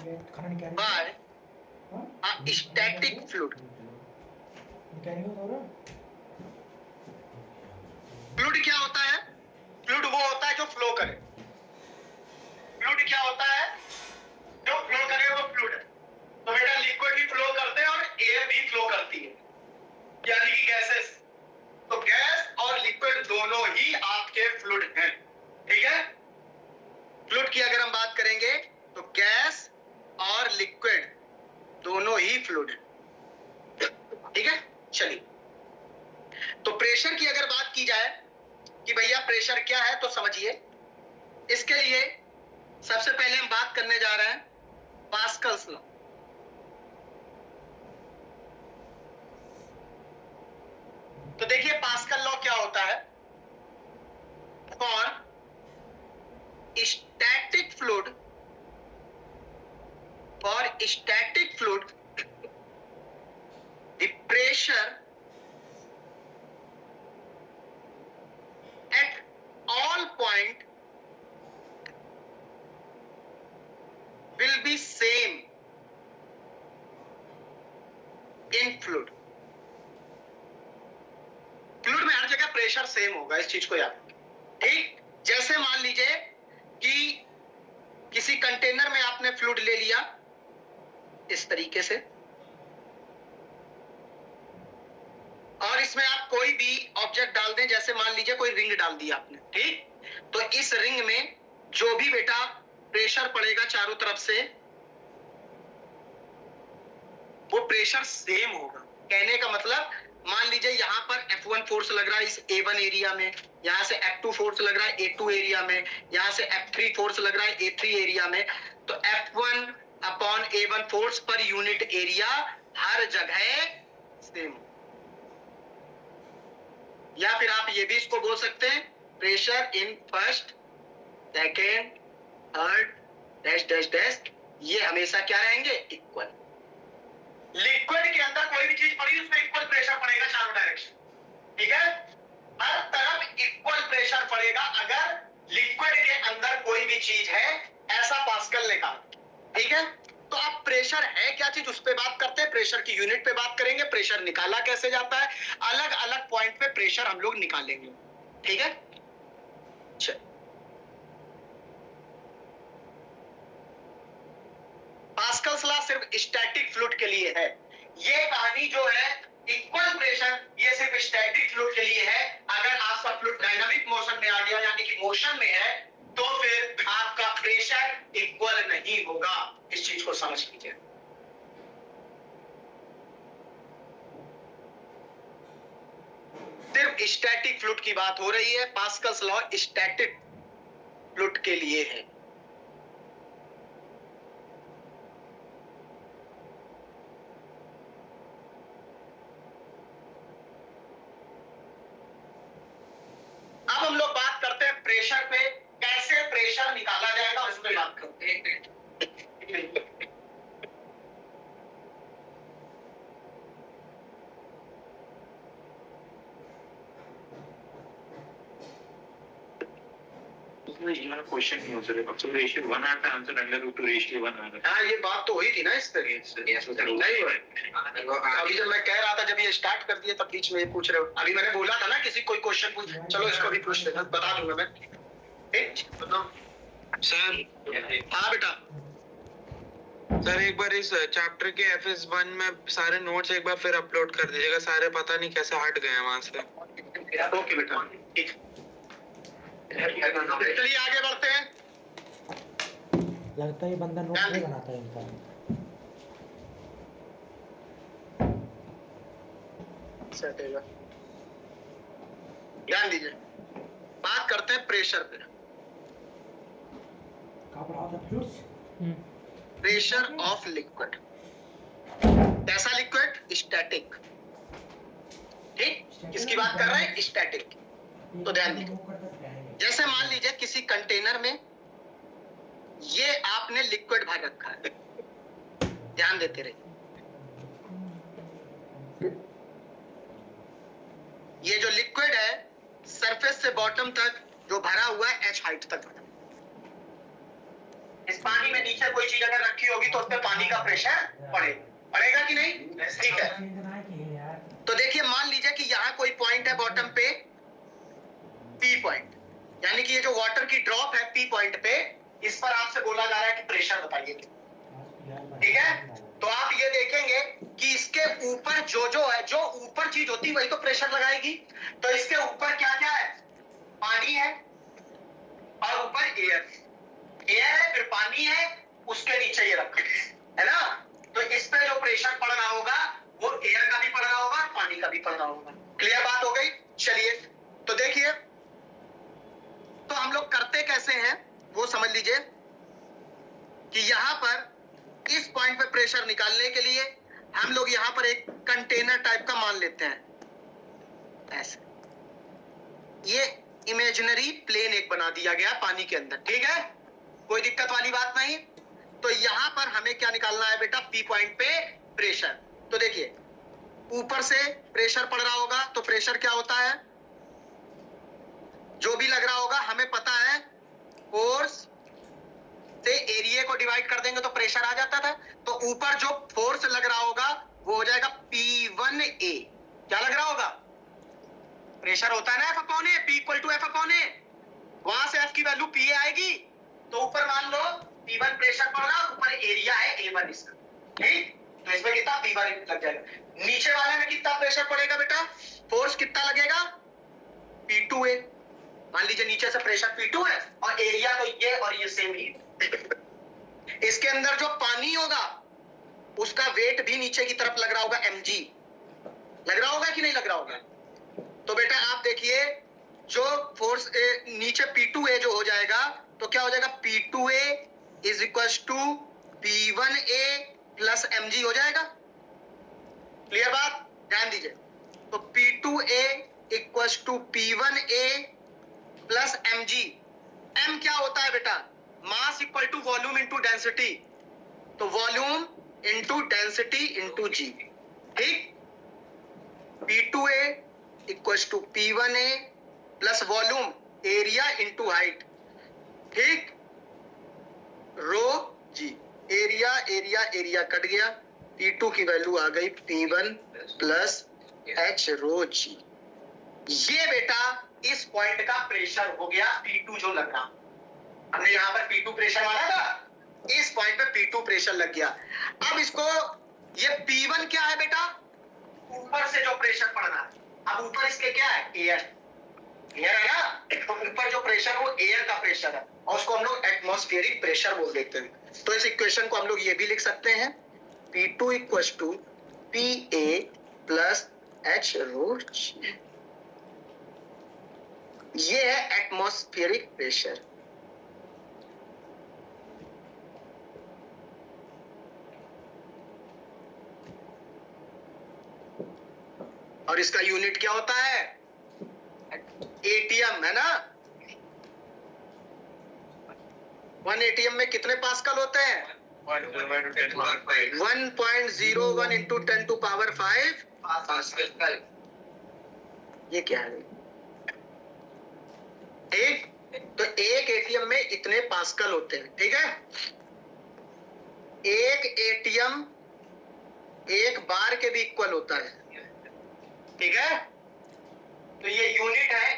by a static fluid. Fluid क्या होता है? फ्लूइड वो होता है जो फ्लो करे। फ्लूइड क्या होता है? जो फ्लो करे वो फ्लूइड है। तो बेटा लिक्विड भी फ्लो करते हैं और एयर भी फ्लो करती है, यानी कि गैसेस। तो गैस और लिक्विड दोनों ही आपके फ्लूइड हैं, ठीक है। फ्लूइड की अगर हम बात करेंगे तो गैस और लिक्विड दोनों ही फ्लूइड है, ठीक है। चलिए, तो प्रेशर की अगर बात की जाए कि भैया प्रेशर क्या है, तो समझिए इसके लिए सबसे पहले हम बात करने जा रहे हैं पास्कल्स लॉ। तो देखिए पास्कल लॉ क्या होता है। For static fluid, the pressure at all point will be same in fluid. Fluid में हर जगह प्रेशर सेम होगा, इस चीज को याद रखें, ठीक। जैसे मान लीजिए कि किसी कंटेनर में आपने फ्लूइड ले लिया इस तरीके से, और इसमें आप कोई भी ऑब्जेक्ट डाल दें, जैसे मान लीजिए कोई रिंग डाल दी आपने, ठीक। तो इस रिंग में जो भी बेटा प्रेशर पड़ेगा चारों तरफ से, वो प्रेशर सेम होगा। कहने का मतलब, मान लीजिए यहां पर F1 फोर्स लग रहा है इस A1 एरिया में, यहां से F2 फोर्स लग रहा है A2 एरिया में, यहां से F3 फोर्स लग रहा है A3 एरिया में। तो F1 अपॉन A1 फोर्स पर यूनिट एरिया हर जगह सेम। या फिर आप ये भी इसको बोल सकते हैं, pressure in first, second, third, dash dash dash, ये हमेशा क्या रहेंगे? इक्वल। लिक्विड के अंदर कोई भी चीज पड़ी उसमें इक्वल प्रेशर पड़ेगा चारों डायरेक्शन, ठीक है। हर तरफ इक्वल प्रेशर पड़ेगा अगर लिक्विड के अंदर कोई भी चीज है, ऐसा पास्कल ने कहा, ठीक है। तो अब प्रेशर है क्या चीज, उस पे बात करते हैं। प्रेशर की यूनिट पे बात करेंगे, प्रेशर निकाला कैसे जाता है, अलग अलग पॉइंट पे प्रेशर हम लोग निकालेंगे, ठीक है। पास्कल्स लॉ सिर्फ स्टैटिक फ्लूइड के लिए है। ये कहानी जो है इक्वल प्रेशर, ये सिर्फ स्टैटिक फ्लूइड के लिए है। अगर आपका फ्लूइड डायनामिक मोशन में आ गया, यानी कि मोशन में है, तो फिर आपका प्रेशर इक्वल नहीं होगा। इस चीज को समझ लीजिए। सिर्फ स्टैटिक फ्लूइड की बात हो रही है। पास्कल्स लॉ स्टैटिक फ्लूइड के लिए है। अब हम लोग बात करते हैं प्रेशर पे, कैसे प्रेशर निकाला जाएगा उस पर बात करते हैं। क्वेश्चन नहीं हो सकता, तो रेशियो 1 आता है, आंसर अंडर रूट रेशियो 1 आ रहा है। हाँ, ये बात तो हुई थी ना इस तरह से। नहीं, अभी जब मैं कह रहा था, जब ये स्टार्ट कर दिया तब बीच में ये पूछ रहे हो। अभी मैंने बोला था ना किसी कोई क्वेश्चन पूछ, चलो इसको भी पूछ लेना, बता दूंगा मैं। सर, हाँ बेटा। सर एक बार इस चैप्टर के FS1 में सारे नोट्स एक बार फिर अपलोड कर दीजिएगा, सारे पता नहीं कैसे हट गए हैं वहां से। ओके बेटा, ठीक। चलिए आगे बढ़ते हैं। लगता है ये बंदा नोट नहीं बनाता है इनका। ध्यान दीजिए, बात करते हैं प्रेशर पे। Pressure of liquid. कैसा लिक्विड? स्टैटिक, ठीक। किसकी बात कर रहे हैं? स्टैटिक। तो ध्यान दीजिए, जैसे मान लीजिए किसी कंटेनर में ये आपने लिक्विड भर रखा है, ध्यान देते रहिए। ये जो लिक्विड है सरफेस से बॉटम तक जो भरा हुआ है h हाइट तक, इस पानी में नीचे कोई चीज अगर रखी होगी तो उस पर पानी का प्रेशर पड़ेगा कि नहीं? ठीक है। तो देखिए मान लीजिए कि यहाँ कोई पॉइंट है बॉटम पे P पॉइंट, यानी कि ये जो वाटर की ड्रॉप है P पॉइंट पे, इस पर आपसे बोला जा रहा है कि प्रेशर बताइए। ठीक है, तो आप ये देखेंगे कि इसके ऊपर जो है, जो ऊपर चीज होती है वही तो प्रेशर लगाएगी। तो इसके ऊपर क्या क्या है? पानी है और ऊपर एयर है, फिर पानी है, उसके नीचे ये रखा है ना। तो इस पे जो प्रेशर पड़ रहा होगा वो एयर का भी पड़ रहा होगा, पानी का भी पड़ रहा होगा। क्लियर बात हो गई? चलिए तो देखिए, तो हम लोग करते कैसे हैं वो समझ लीजिए कि यहां पर इस पॉइंट पे प्रेशर निकालने के लिए हम लोग यहां पर एक कंटेनर टाइप का मान लेते हैं ऐसे। ये इमेजिनरी प्लेन एक बना दिया गया पानी के अंदर, ठीक है, कोई दिक्कत वाली बात नहीं। तो यहां पर हमें क्या निकालना है बेटा? P पॉइंट पे प्रेशर। तो देखिए ऊपर से प्रेशर पड़ रहा होगा तो प्रेशर क्या होता है? जो भी लग रहा होगा हमें पता है, फोर्स से एरिया को डिवाइड कर देंगे तो प्रेशर आ जाता था। तो ऊपर जो फोर्स लग रहा होगा वो हो जाएगा P1A। क्या लग रहा होगा? प्रेशर होता है ना F upon A, P equal to F upon A। वहां से F की वैल्यू PA आएगी। तो ऊपर मान लो P1 प्रेशर पड़ रहा, ऊपर एरिया है A1 इसका, ठीक। तो इसमें कितना P1 लग जाएगा। नीचे वाले में कितना प्रेशर पड़ेगा बेटा? फोर्स कितना लगेगा? P2A। मान लीजिए नीचे से प्रेशर P2 है और एरिया तो ये और ये सेम ही। इसके अंदर जो पानी होगा उसका वेट भी नीचे की तरफ लग रहा होगा, mg लग रहा होगा कि नहीं लग रहा होगा? तो बेटा आप देखिए, जो फोर्स नीचे P2A जो हो जाएगा तो क्या हो जाएगा? P2A is equal to P1A plus mg हो जाएगा। क्लियर बात? ध्यान दीजिए। तो P2A equal to P1A plus mg। m क्या होता है बेटा? Mass equal to volume into density. तो volume into density into G, ठीक। P2A equal to P1A plus volume area into height, ठीक, rho G. Area area area cut गया, P2 की value आ गई P1 plus H rho G. ये बेटा इस point का प्रेशर हो गया P2 जो लग रहा। हमने यहां पर P2 प्रेशर माना था, इस पॉइंट पे P2 प्रेशर लग गया। अब इसको, ये P1 क्या है बेटा? ऊपर से जो प्रेशर पड़ रहा है। अब ऊपर इसके क्या है? एयर, एयर है ना। तो ऊपर जो प्रेशर वो एयर का प्रेशर है और उसको हम लोग एटमॉस्फेरिक प्रेशर बोल देते हैं। तो इस इक्वेशन को हम लोग ये भी लिख सकते हैं, P2 equal to PA plus H rho G. ये है एटमॉस्फेरिक प्रेशर। और इसका यूनिट क्या होता है? एटीएम है ना। 1 एटीएम में कितने पास्कल होते हैं? 1.01 इंटू 10 टू पावर 5 पास्कल। ये क्या है? ठीक, तो एक एटीएम में इतने पास्कल होते हैं, ठीक है। एक एटीएम एक बार के भी इक्वल होता है, ठीक है। तो ये यूनिट है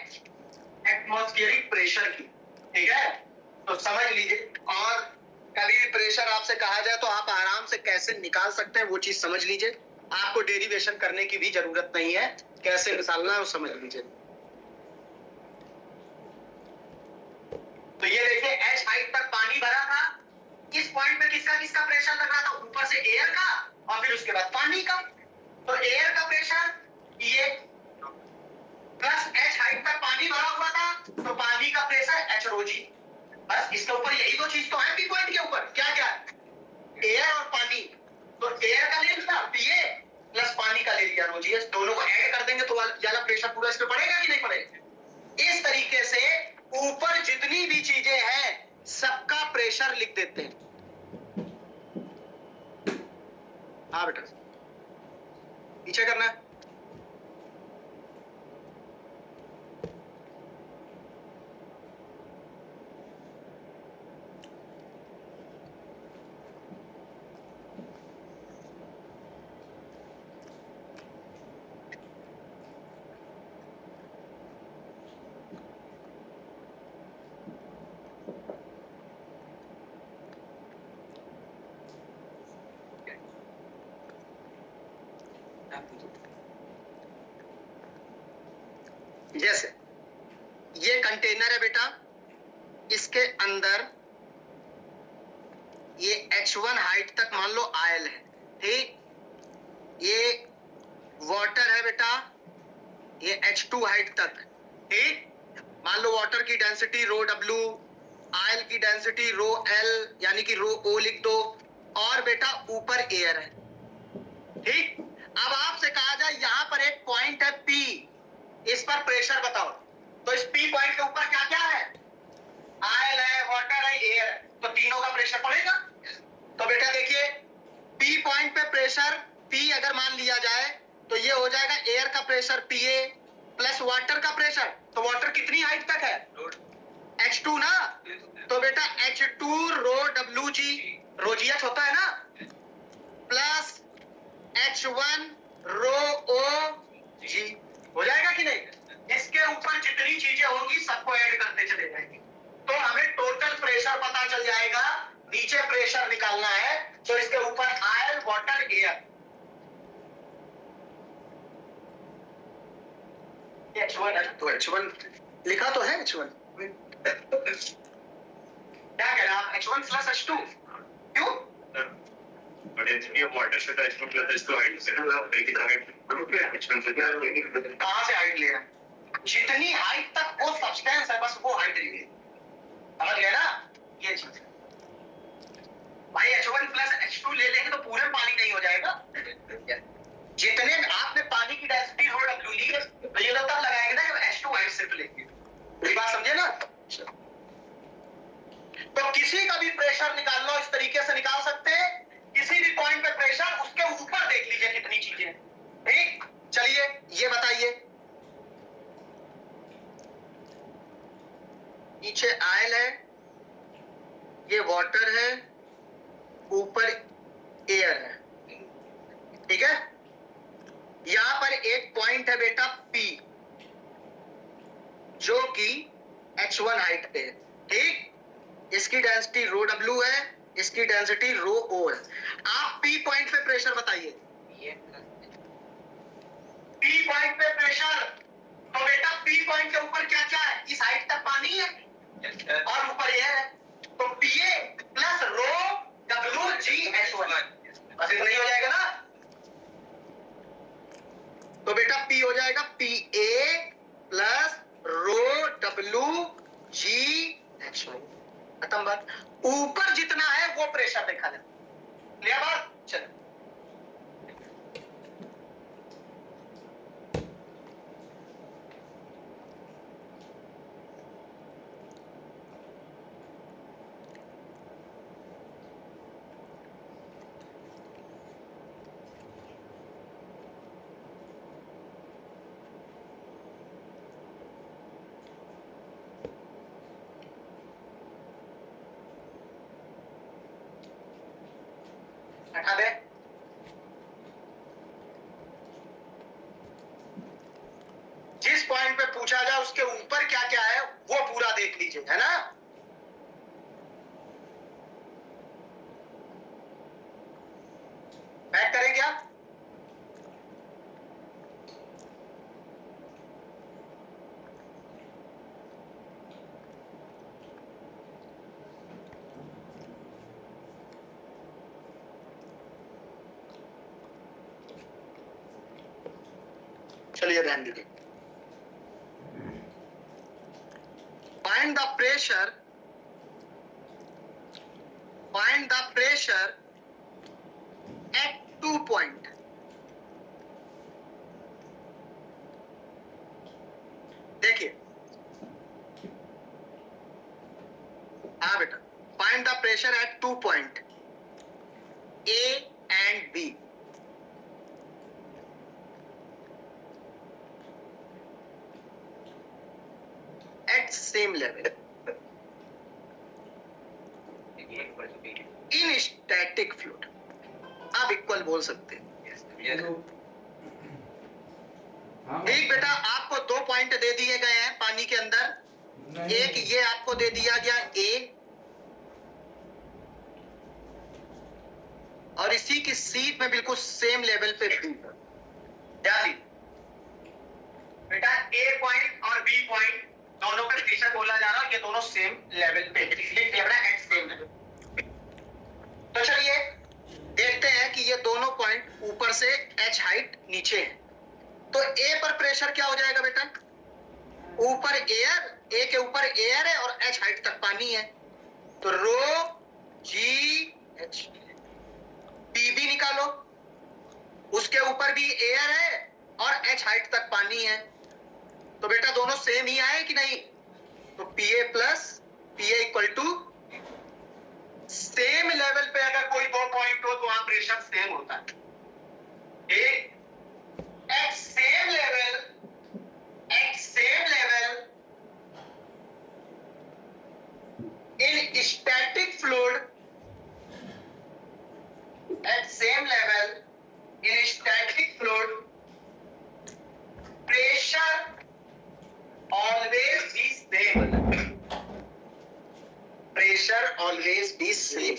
एटमॉस्फेरिक प्रेशर की, ठीक है। तो समझ लीजिए, और कभी भी प्रेशर आपसे कहा जाए तो आप आराम से कैसे निकाल सकते हैं वो चीज समझ लीजिए। आपको डेरिवेशन करने की भी जरूरत नहीं है, कैसे निकालना है वो समझ लीजिए। तो ये देखिए H हाइट तक पानी भरा था। इस पॉइंट पे किसका किसका प्रेशर लग रहा था? ऊपर से एयर का और फिर उसके बाद पानी का। तो एयर का प्रेशर ये प्लस H हाइट तक पानी भरा हुआ था, तो पानी का प्रेशर H रो जी। बस इसके ऊपर यही दो चीज तो है P पॉइंट के ऊपर। क्या क्या? एयर और पानी। तो एयर का ले लिया PA प्लस पानी का ले लिया रो जी। दोनों को ऐड कर देंगे तो वाला प्रेशर पूरा इस पे पड़ेगा कि नहीं पड़ेगा? इस तरीके से ऊपर जितनी भी चीजें हैं सबका प्रेशर लिख देते हैं। हाँ बेटा, पीछे करना है। जैसे ये कंटेनर है बेटा, इसके अंदर ये H1 हाइट तक मान लो आयल है, ठीक। ये वाटर है बेटा, ये H2 हाइट तक, ठीक। मान लो वाटर की डेंसिटी रो W, आयल की डेंसिटी रो L यानी कि रो O लिख दो, और बेटा ऊपर एयर है, ठीक। अब आपसे कहा जाए यहां पर एक पॉइंट है P, इस पर प्रेशर बताओ, तो इस P पॉइंट के ऊपर क्या क्या है? आयल है, वाटर है, एयर है, तो तीनों का प्रेशर पड़ेगा। तो बेटा देखिए P पॉइंट पे प्रेशर P अगर मान लिया जाए तो ये हो जाएगा एयर का प्रेशर PA प्लस वाटर का प्रेशर, तो वाटर कितनी हाइट तक है? H2 ना, तो बेटा H2 रो WG, रो GH होता है ना, प्लस H1 रो OG, हो जाएगा कि नहीं? इसके ऊपर जितनी चीजें होंगी सबको ऐड करते चले जाएंगे, तो हमें टोटल प्रेशर पता चल जाएगा। नीचे प्रेशर निकालना है तो इसके ऊपर आयल, वाटर, एयर, H1 है तो H1 लिखा तो है, H1 क्या कह रहे हैं आप? H1 प्लस H2 क्यों? कहां से हाइट ले रहे हैं? जितनी हाइट तक वो सब्सटेंस है बस वो हाइट लिए, समझ गए ना? ये चीज भाई H1 प्लस H2 ले लेंगे तो पूरे पानी नहीं हो जाएगा। जितने आपने पानी की डेंसिटी रो W ली है तो ये तो तब लगाएंगे ना जब H2 हाइट सिर्फ लेंगे, ये बात समझे ना? तो किसी का भी प्रेशर निकाल लो, इस तरीके से निकाल सकते हैं, किसी भी पॉइंट पे प्रेशर, उसके ऊपर देख लीजिए कितनी चीजें, ठीक। चलिए ये बताइए, नीचे आयल है, ये वाटर है, ऊपर एयर है, ठीक है। यहां पर एक पॉइंट है बेटा P जो कि H1 हाइट पे है, ठीक। इसकी डेंसिटी रो W है, इसकी डेंसिटी रो O है। आप P पॉइंट पे प्रेशर बताइए। P पॉइंट पे प्रेशर, तो बेटा P पॉइंट के ऊपर क्या क्या है? इस हाइट तक पानी है और ऊपर एयर है, तो PA प्लस रो WG H1, बस इतना ही हो जाएगा ना। तो बेटा P हो जाएगा PA प्लस रो WG H1, खत्म बात। ऊपर जितना है वो प्रेशर देखा जाए, क्लियर बात? चलो हटा दे। जिस पॉइंट पे पूछा जाए उसके ऊपर क्या क्या है वो पूरा देख लीजिए, है ना? पैक करें क्या? चलिए ध्यान दीजिए, find the pressure at 2 point, देखिए हाँ बेटा, find the pressure at 2 point A and B, at same level in static fluid, आप इक्वल बोल सकते हैं, ठीक बेटा। आपको 2 पॉइंट दे दिए गए हैं पानी के अंदर, एक ये आपको दे दिया गया A, और इसी की सीट में बिल्कुल सेम लेवल पे B, ध्यान दीजिए बेटा, ए पॉइंट और बी पॉइंट दोनों पे प्रेशर बोला जा रहा है, ये दोनों सेम लेवल पे, इसलिए कह रहा है एट सेम लेवल। तो चलिए देखते हैं कि ये दोनों पॉइंट ऊपर से एच हाइट नीचे है, तो ए पर प्रेशर क्या हो जाएगा बेटा? ऊपर एयर, ए के ऊपर एयर है और एच हाइट तक पानी है, तो रो जी एच। टीबी निकालो, उसके ऊपर भी एयर है और एच हाइट तक पानी है, तो बेटा दोनों सेम ही आए कि नहीं? तो PA plus PA equal to same level पे अगर कोई दो पॉइंट हो तो वहां प्रेशर सेम होता है। At same level in static fluid, at same level in static fluid, pressure always be same. Pressure always be same.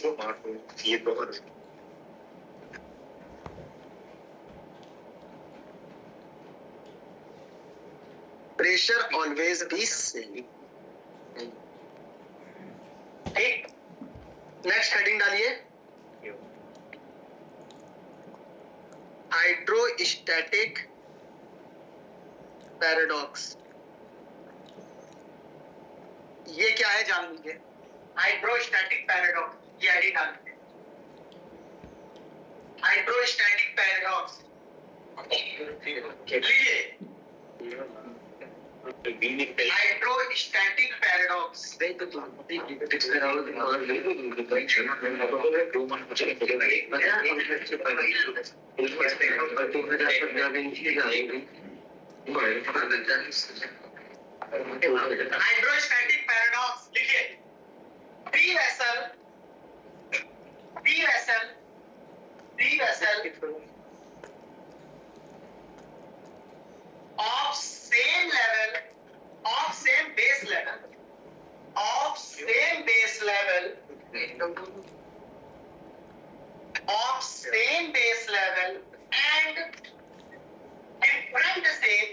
Pressure always be same. ठीक, नेक्स्ट हेडिंग डालिए, हाइड्रोस्टैटिक पैराडॉक्स। ये क्या है जान लीजिए, हाइड्रोस्टैटिक पैराडॉक्स, ये हेडिंग डाल दीजिए, हाइड्रोस्टैटिक पैराडॉक्स लीजिए, हाइड्रोस्टैटिक पैराडॉक्स। हाइड्रोस्टैटिक पैराडॉक्स लिखिए, free vessel of same level, of same base level, of same base level, of same base level and different shape,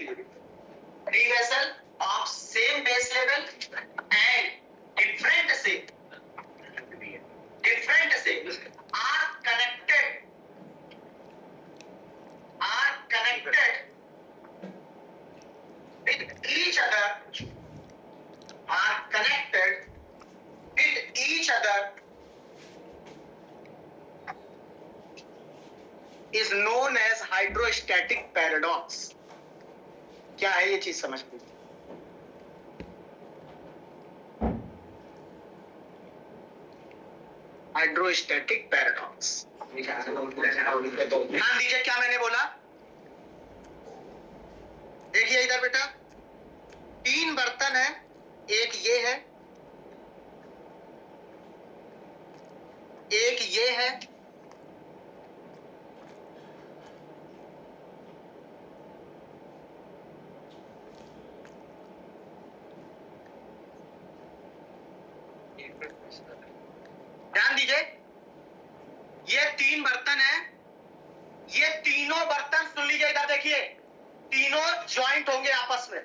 free vessel of same base level and different shape are connected with each other, are connected with each other, is known as hydrostatic paradox. क्या है ये चीज समझ लीजिए, hydrostatic paradox. ध्यान दीजिए क्या मैंने बोला, देखिए इधर बेटा, तीन बर्तन है, एक ये है, एक ये है, ध्यान दीजिए, ये तीन बर्तन है, ये तीनों बर्तन सुन लीजिए, इधर देखिए, तीनों ज्वाइंट होंगे आपस में,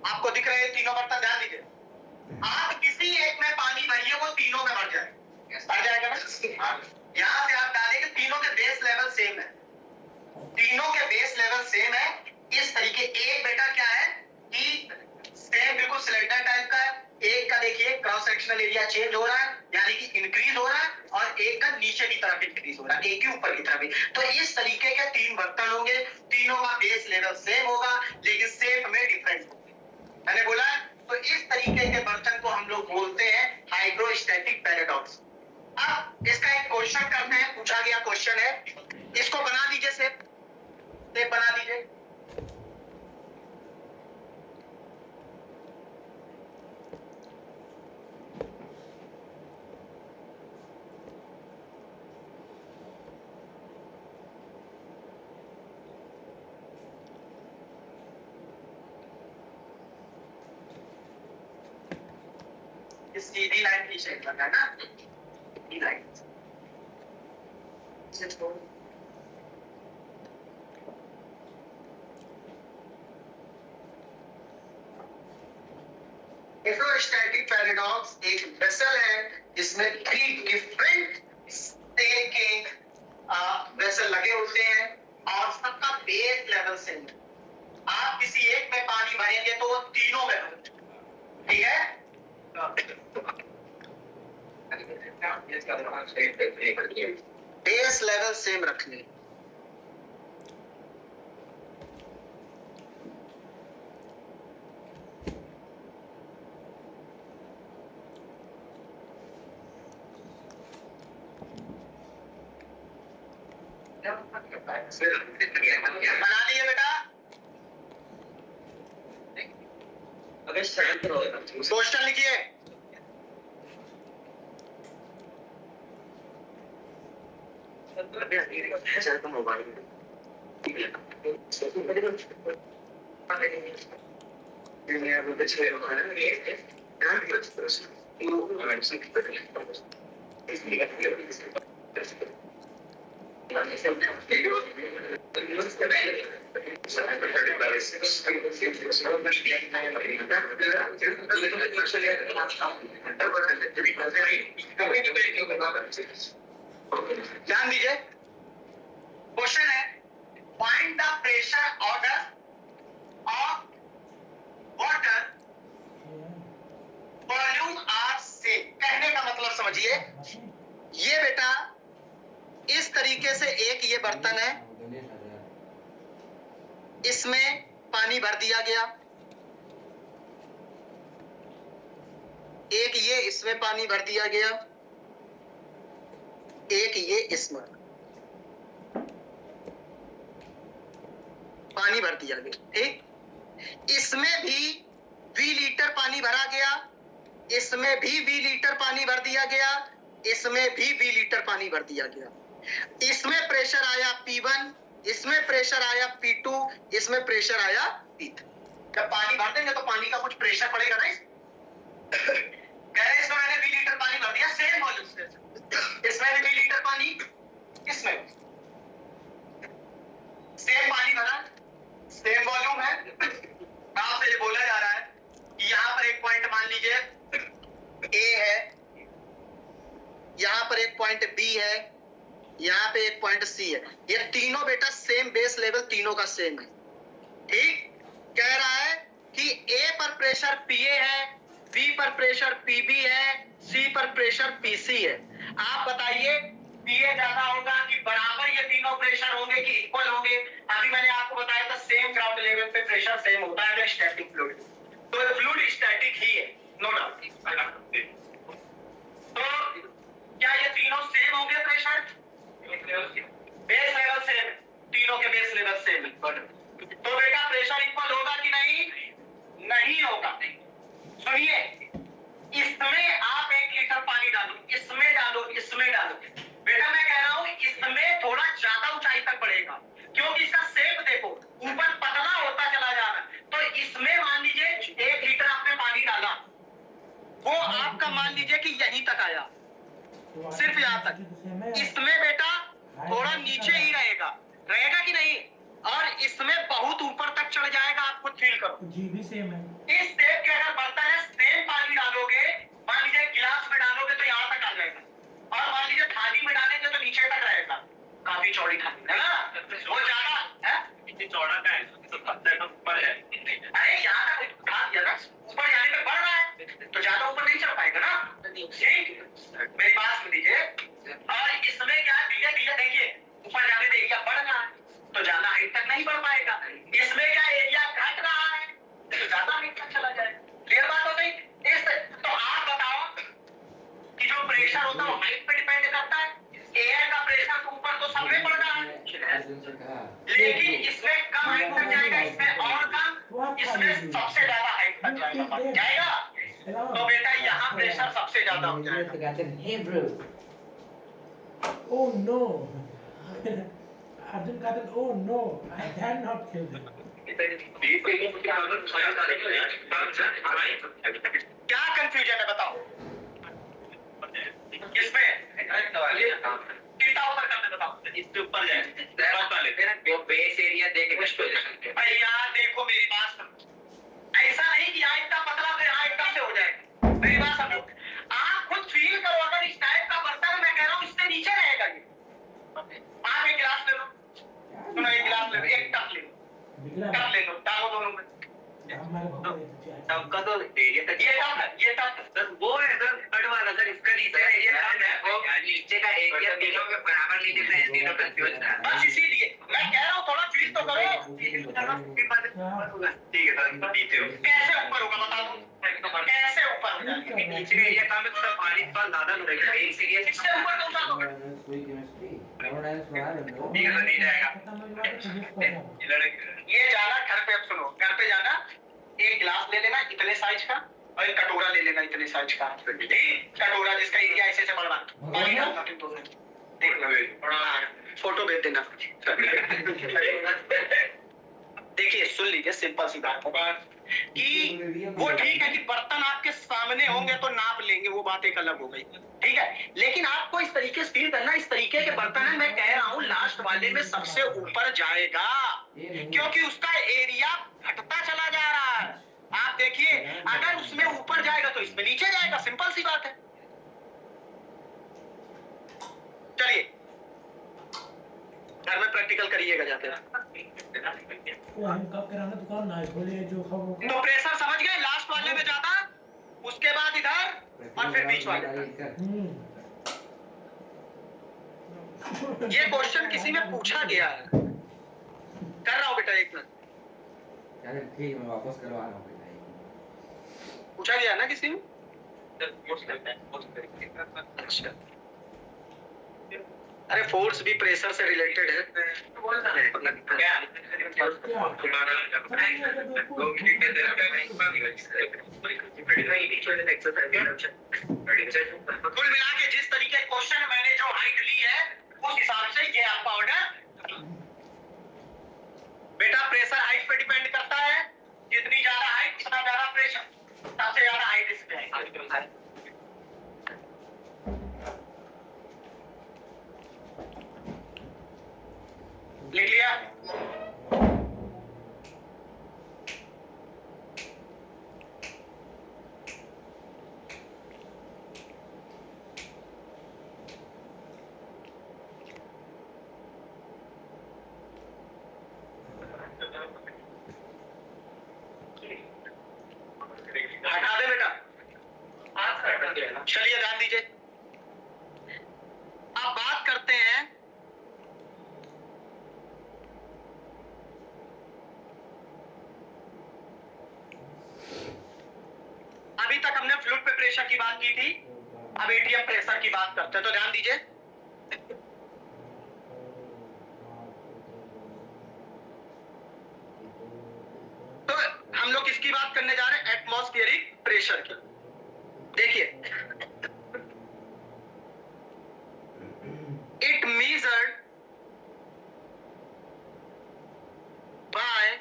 आपको दिख रहे हैं तीनों बर्तन, ध्यान दीजिए, आप किसी एक में पानी भरिए वो तीनों में भर जाएगा ना, यहां से आप डालेंगे, तीनों के बेस लेवल सेम है, तीनों के बेस लेवल सेम है, इस तरीके। एक बेटा क्या है कि सेम बिल्कुल सिलेंडर टाइप का है, एक का देखिए क्रॉस सेक्शनल एरिया चेंज हो रहा है, यानी कि इंक्रीज हो रहा है, और एक का नीचे की तरफ इंक्रीज हो रहा है, एक ही ऊपर की तरफ। तो इस तरीके के तीन बर्तन होंगे, तीनों का बेस लेवल सेम होगा लेकिन शेप में डिफरेंट होगा, मैंने बोला। तो इस तरीके के बर्तन को हम लोग बोलते हैं हाइड्रोस्टैटिक पैराडॉक्स। अब इसका एक क्वेश्चन करते हैं, पूछा गया क्वेश्चन है, इसको बना दीजिए, शेप बना दीजिए। इस सीधी लाइन की शेप बना है ना, सीधी लाइन। इलेक्ट्रोस्टैटिक पैराडॉक्स एक वेसल है जिसमें 3 डिफरेंट स्टेल के वेसल लगे होते हैं और सबका बेस लेवल सेम। आप किसी एक में पानी भरेंगे तो वो तीनों में भरेंगे, ठीक है? बेस लेवल सेम रखने। बना लिए बेटा? क्वेश्चन लिखिए। ध्यान दीजिए, क्वेश्चन है find the pressure order of water volume R से। कहने का मतलब समझिए, ये बेटा इस तरीके से एक ये बर्तन है, इसमें पानी भर दिया गया, एक ये इसमें पानी भर दिया गया, एक ये इसमें पानी भर दिया गया, ठीक? इसमें भी 20 लीटर पानी भरा गया, इसमें भी 20 लीटर पानी भर दिया गया, इसमें भी 20 लीटर पानी भर दिया गया। इसमें प्रेशर आया P1, इसमें प्रेशर आया P2, इसमें प्रेशर आया P3। जब पानी भर देंगे तो पानी का कुछ प्रेशर पड़ेगा ना। इसमें मैंने 20 लीटर पानी भर दिया, सेम वॉल्यूम से। इसमें भी 20 लीटर पानी, इसमें सेम पानी भरा, सेम वॉल्यूम है। आपसे ये बोला जा रहा है कि यहाँ पर एक पॉइंट मान लीजिए A है, यहाँ पर एक पॉइंट B है, यहाँ पे एक पॉइंट C है। ये तीनों बेटा सेम बेस लेवल, तीनों का सेम है, ठीक? कह रहा है कि A पर प्रेशर PA है, B पर प्रेशर PB है, C पर प्रेशर PC है। आप बताइए PA ज्यादा होगा कि बराबर ये तीनों प्रेशर होंगे कि इक्वल होंगे? अभी मैंने आपको बताया था सेम ग्राउंड लेवल पे प्रेशर सेम होता है स्टैटिक फ्लूइड, तो फ्लूइड स्टैटिक ही है, नो डाउट। तो क्या ये तीनों सेम होंगे प्रेशर? बेस लेवल सेम, तीनों के बेस लेवल सेम। तो बेटा प्रेशर इक्वल होगा कि नहीं? नहीं होगा। सुनिए, इसमें आप 1 लीटर पानी डालो, इसमें डालो, इसमें डालो। बेटा मैं कह रहा हूं इसमें थोड़ा ज्यादा ऊंचाई तक बढ़ेगा, क्योंकि इसका शेप देखो ऊपर पतला होता चला जा रहा है। तो इसमें मान लीजिए 1 लीटर आपने पानी डाला, वो आपका मान लीजिए कि यहीं तक आया, सिर्फ यहाँ तक। इसमें बेटा थोड़ा नीचे ही रहेगा, रहेगा कि नहीं? और इसमें बहुत ऊपर तक चढ़ जाएगा, आप खुद फील करो। जी भी सेम है। इस शेप के अगर बर्तन है, सेम पानी डालोगे, मान लीजिए गिलास में डालोगे तो यहाँ तक आ जाएगा, और मान लीजिए थाली में डालेंगे तो नीचे तक रहेगा। काफी चौड़ी थाली है ना, वो ज्यादा है, चौड़ा का है तो ऊपर है। अरे यहाँ तक उठा दिया ना, ऊपर जाने पे बढ़ रहा है तो ज्यादा ऊपर नहीं चढ़ पाएगा ना। मेरी बात सुन लीजिए, और इसमें क्या धीरे धीरे देखिए ऊपर जाने से एरिया बढ़ रहा है तो ज्यादा हाइट तक नहीं बढ़ पाएगा। इसमें क्या एरिया घट रहा है तो ज्यादा हाइट तक चला जाएगा। क्लियर बात हो गई? तो आप बताओ कि जो प्रेशर होता है वो हाइट पे डिपेंड करता है। एयर का प्रेशर तो ऊपर तो सब में पड़ रहा है, लेकिन इसमें कम हाइट तक जाएगा, इसमें और कम, इसमें सबसे ज्यादा हाइट तक जाएगा। तो बेटा यहाँ प्रेशर सबसे ज्यादा हो जाएगा। Oh no! Arjun Karan, oh no! I cannot kill them. क्या कंफ्यूजन है बताओ? कितना ऊपर करना बताओ, इसके ऊपर जाए जो बेस एरिया देके कुछ भाई यार देखो मेरी बात सुनो, ऐसा नहीं कि यहाँ इतना पतला तो यहाँ एकदम से हो जाएगा, मेरी बात समझो, आप खुद फील करो, अगर इस टाइप का बर्तन मैं कह रहा हूँ इससे नीचे रहेगा ये, आप एक गिलास ले लो, सुनो एक गिलास ले लो, एक टप ले लो, टप ले लो, डालो दोनों में, तो ये टप है, ये टप सर वो है सर कट वाला सर, इसका नीचे का एरिया कम है, वो नीचे का एरिया तीनों के बराबर नीचे का तीनों कंफ्यूज है, बस इसीलिए मैं कह रहा हूँ थोड़ा फील तो करो। ठीक है सर, नीचे कैसे ऊपर होगा बता दो, कैसे ऊपर हो जाएगा, नीचे का एरिया कम है तो पानी थोड़ा ज्यादा लगेगा, इसीलिए इससे ऊपर कौन सा होगा, ठीक है सर नहीं जाएगा। ये जाना घर पे, अब सुनो घर पे जाना, एक गिलास ले लेना इतने साइज का और एक कटोरा ले लेना इतने साइज का, कटोरा जिसका एरिया ऐसे से बढ़वा पानी डालना, तुम दोनों देख लो, फोटो भेज देना। देखिए सुन लीजिए, सिंपल सी बात है कि वो ठीक है कि बर्तन आपके सामने होंगे तो नाप लेंगे, वो बात एक अलग हो गई, ठीक है, लेकिन आपको इस तरीके से फील करना, इस तरीके के बर्तन है, मैं कह रहा हूँ लास्ट वाले में सबसे ऊपर जाएगा, क्योंकि उसका एरिया घटता चला जा रहा है। आप देखिए अगर उसमें ऊपर जाएगा तो इसमें नीचे जाएगा, सिंपल सी बात है। चलिए घर में प्रैक्टिकल करिएगा जाते हैं। तो प्रेशर समझ गए, लास्ट वाले में जाता, उसके बाद इधर और फिर बीच वाले। ये क्वेश्चन किसी में पूछा गया है, कर रहा हूँ बेटा एक मिनट, ठीक मैं वापस करवा रहा हूँ, पूछा गया ना किसी में। अच्छा अरे फोर्स भी प्रेशर से रिलेटेड है, कुल मिला के जिस तरीके क्वेश्चन मैंने जो हाइट ली है उस हिसाब से ये आपका ऑर्डर। बेटा प्रेशर हाइट पे डिपेंड करता है, जितनी ज्यादा हाइट उतना ज्यादा प्रेशर, सबसे ज्यादा हाइट इस पे है। लिख लिया, हटा दे बेटा, चलिए ध्यान दीजिए, अब बात करते हैं अभी तक हमने फ्लूइड पे प्रेशर की बात की थी, अब एटीएम प्रेशर की बात करते हैं, तो ध्यान दीजिए। तो हम लोग किसकी बात करने जा रहे हैं, एटमॉस्फेरिक प्रेशर की। देखिए it measured by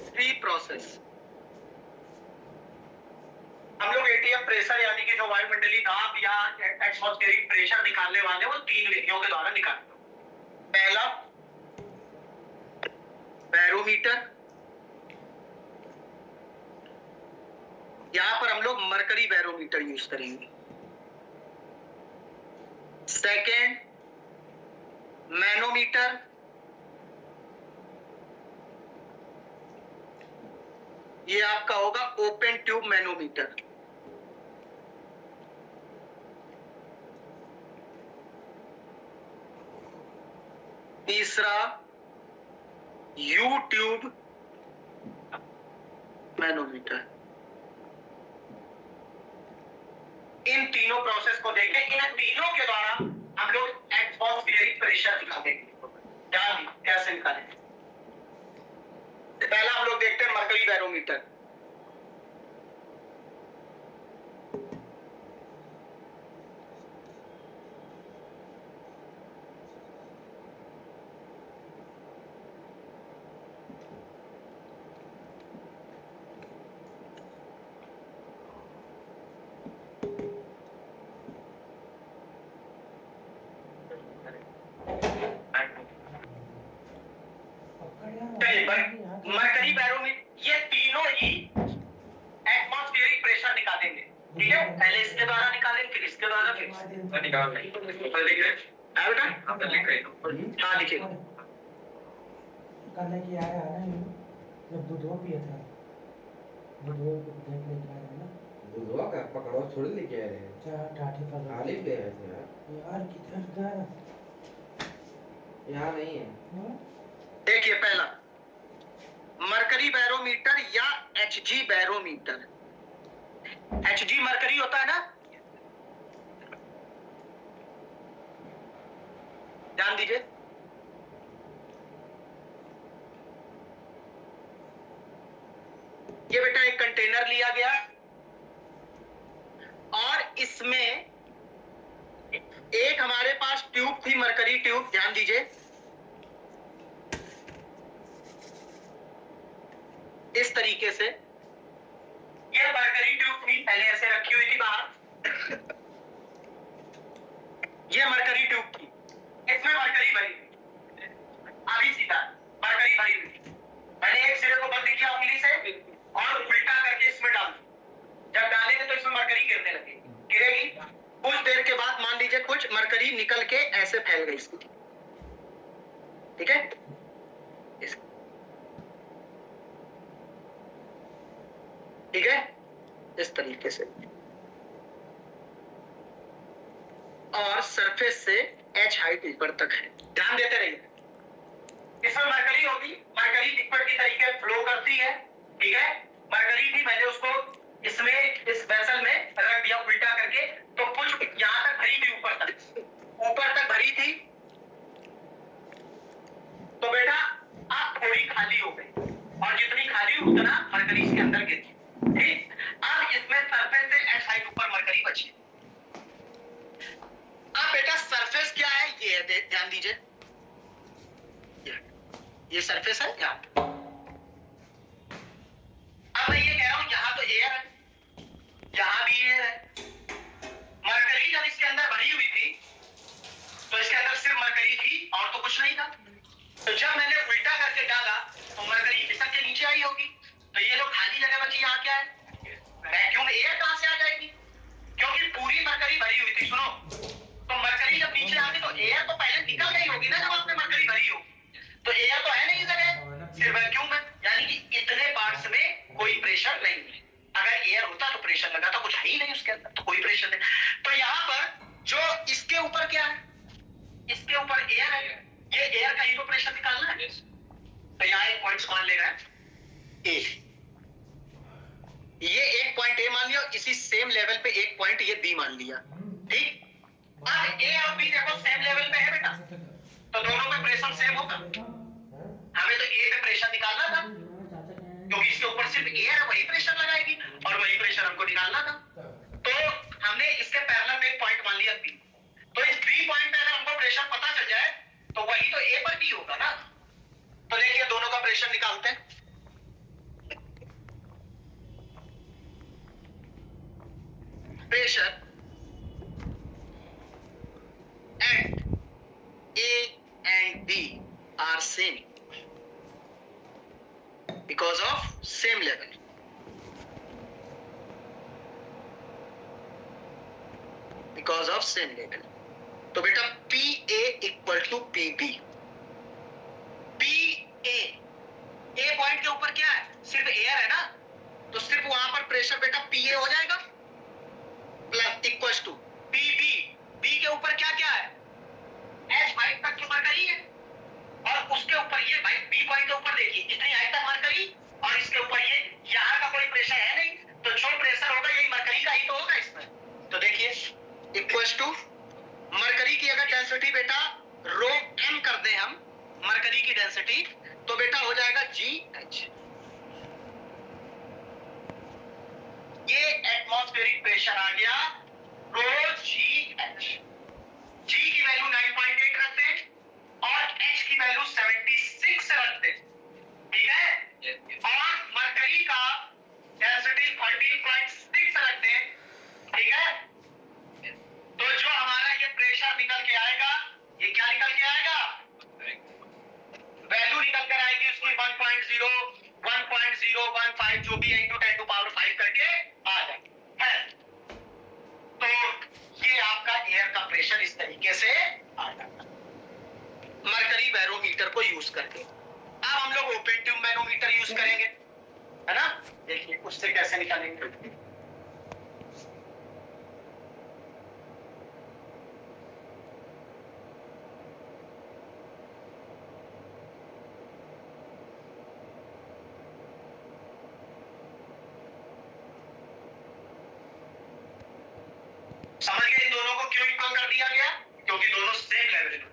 three process. हम लोग एटीएम प्रेशर यानी कि जो वायुमंडलीय दाब या एटमॉस्फेरिक प्रेशर निकालने वाले वो तीन विधियों के द्वारा निकालते हैं। पहला बैरोमीटर, यहां पर हम लोग मरकरी बैरोमीटर यूज करेंगे। सेकेंड मैनोमीटर, ये आपका होगा ओपन ट्यूब मैनोमीटर। तीसरा यू ट्यूब मैनोमीटर। इन तीनों प्रोसेस को देखें, इन तीनों के द्वारा हम लोग एटमॉस्फेरिक प्रेशर निकालेंगे। कैसे निकालेंगे, पहला हम लोग देखते हैं मरकरी बैरोमीटर। चलिए मरकरी बैरोमीटर ये तीनों ही एटमॉस्फेरिक प्रेशर निकालेंगे, ठीक है? पहले इसके द्वारा निकालेंगे, फिर इसके द्वारा, फिर निकाल लेंगे। ऊपर लिख रहे हैं बेटा, आप लिख रहे हैं? हाँ लिखिए। कल लेके आया ना ये, जब दूधवा पिया था, दूधवा को देख लेके आया ना। दूधवा का पकड़ो छोड़ लेके आए हैं। चार टाटी पर खाली ले आए थे यार। यार किधर गया? यहाँ नहीं है। हाँ? देखिए पहला मरकरी बैरोमीटर या एचजी बैरोमीटर। एचजी मरकरी होता है ना, ध्यान दीजिए। ये बेटा एक कंटेनर लिया गया और इसमें एक हमारे पास ट्यूब थी, मरकरी ट्यूब, ध्यान दीजिए। इस तरीके से ये मरकरी ट्यूब थी, पहले ऐसे रखी हुई थी बाहर। ये मरकरी ट्यूब थी, इसमें मरकरी भरी हुई, अभी सीधा मरकरी भरी हुई। मैंने एक सिरे को बंद किया उंगली से और उल्टा करके इसमें डाल दिया। जब डालेंगे तो इसमें मरकरी गिरने लगेगी, गिरेगी। कुछ देर के बाद मान लीजिए कुछ मरकरी निकल के ऐसे फैल गई इसकी, ठीक है? ठीक है, इस तरीके से। और सरफेस से एच हाइट ऊपर तक है, ध्यान देते रहिए। इसमें मरकरी होगी, मरकरी लिक्विड की तरीके फ्लो करती है, ठीक है? मरकरी थी, मैंने उसको इसमें इस वेसल में रख दिया उल्टा करके, तो कुछ यहां तक भरी थी, ऊपर तक भरी थी। तो बेटा अब थोड़ी खाली हो गई और जितनी खाली हुई उतना मरकरी इसके अंदर गिर गई, ठीक? अब इसमें सरफेस से एच हाइट ऊपर मरकरी बची। अब बेटा सरफेस क्या है ये है, ध्यान दीजिए। ये सरफेस है क्या? अब मैं ये कह रहा हूं यहां तो एयर है, यहां भी एयर है। मरकरी जब इसके अंदर भरी हुई थी तो इसके अंदर सिर्फ मरकरी थी और तो कुछ नहीं था। तो जब मैंने उल्टा करके डाला तो मरकरी खिसक के नीचे आई होगी, तो ये जो खाली जगह बची यहाँ क्या है? वैक्यूम एयर कहां से आ जाएगी? क्योंकि पूरी मरकरी भरी हुई थी। सुनो, तो मरकरी जब नीचे आ गई तो एयर तो पहले निकल गई होगी ना, जब आपने मरकरी भरी होगी। तो एयर तो है नहीं जगह, सिर्फ वैक्यूम है, यानी कि इतने पार्ट्स में कोई प्रेशर नहीं है। अगर एयर होता तो प्रेशर लगा, तो कुछ है ही नहीं उसके अंदर, तो कोई प्रेशर नहीं। तो यहाँ पर जो इसके ऊपर क्या है, इसके ऊपर एयर है, ये एयर का ही तो प्रेशर निकालना है। तो यहाँ एक पॉइंट मान लेगा ए, ये एक पॉइंट ए मान लिया, इसी सेम लेवल पे एक पॉइंट ये बी मान लिया, ठीक? अब ए और बी देखो सेम लेवल पे है बेटा, तो दोनों पे प्रेशर सेम होगा। हमें तो ए पे प्रेशर निकालना था, क्योंकि इसके ऊपर सिर्फ एयर है, वही प्रेशर लगाएगी और वही प्रेशर हमको निकालना था। तो हमने इसके पैरेलल में एक पॉइंट मान लिया बी। तो इस बी पॉइंट पे अगर हमको प्रेशर पता चल जाए तो वही तो ए पर बी होगा ना। तो देखिए दोनों का प्रेशर निकालते हैं। Pressure at A and B are same because of same level. Because of same level. तो बेटा PA equal to PB. PA, A point के ऊपर क्या है? सिर्फ एयर है ना, तो सिर्फ वहां पर प्रेशर बेटा PA हो जाएगा plus equal to PB. B के ऊपर क्या क्या है? H हाइट तक की मरकरी है और उसके ऊपर ये भाई B पॉइंट के ऊपर देखिए इतनी हाइट तक मरकरी और इसके ऊपर ये यहाँ का कोई प्रेशर है नहीं, तो जो प्रेशर होगा यही मरकरी का ही तो होगा इसमें। तो देखिए इक्वल टू मरकरी की अगर डेंसिटी बेटा रो m कर दें हम मरकरी की डेंसिटी, तो बेटा हो जाएगा GH। ये एटमॉस्फेरिक प्रेशर आ गया रो GH। G की वैल्यू 9.8 रखते हैं और H की वैल्यू 76 रखते हैं, ठीक है? और मरकरी का डेंसिटी 13.6 रखते हैं, ठीक है? तो जो हमारा ये प्रेशर निकल के आएगा, ये क्या निकल के आएगा? वैल्यू निकल कर आएगी उसकी 5 जो भी है into 10 to power 5 करके आ जाए है। तो ये आपका एयर का प्रेशर इस तरीके से आ जाता है मरकरी बैरोमीटर को यूज करके। अब हम लोग ओपन ट्यूब मैनोमीटर यूज करेंगे, है ना। देखिए उससे कैसे निकालेंगे। समझ गए इन दोनों को क्यों इक्वल कर दिया गया, क्योंकि दोनों सेम लेवल में।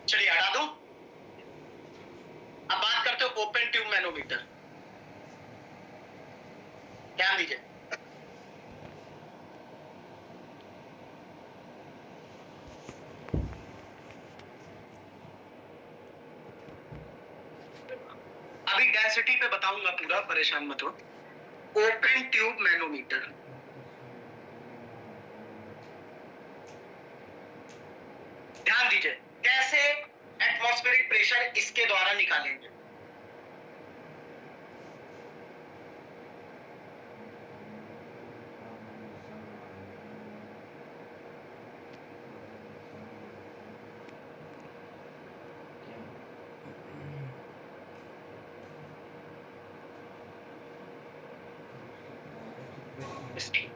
चलिए हटा दो। अब बात करते हो ओपन ट्यूब मैनोमीटर। ध्यान दीजिए, अभी डेंसिटी पे बताऊंगा पूरा, परेशान मत हो। ओपन ट्यूब मैनोमीटर, ध्यान दीजिए कैसे एटमॉस्फेरिक प्रेशर इसके द्वारा निकालेंगे।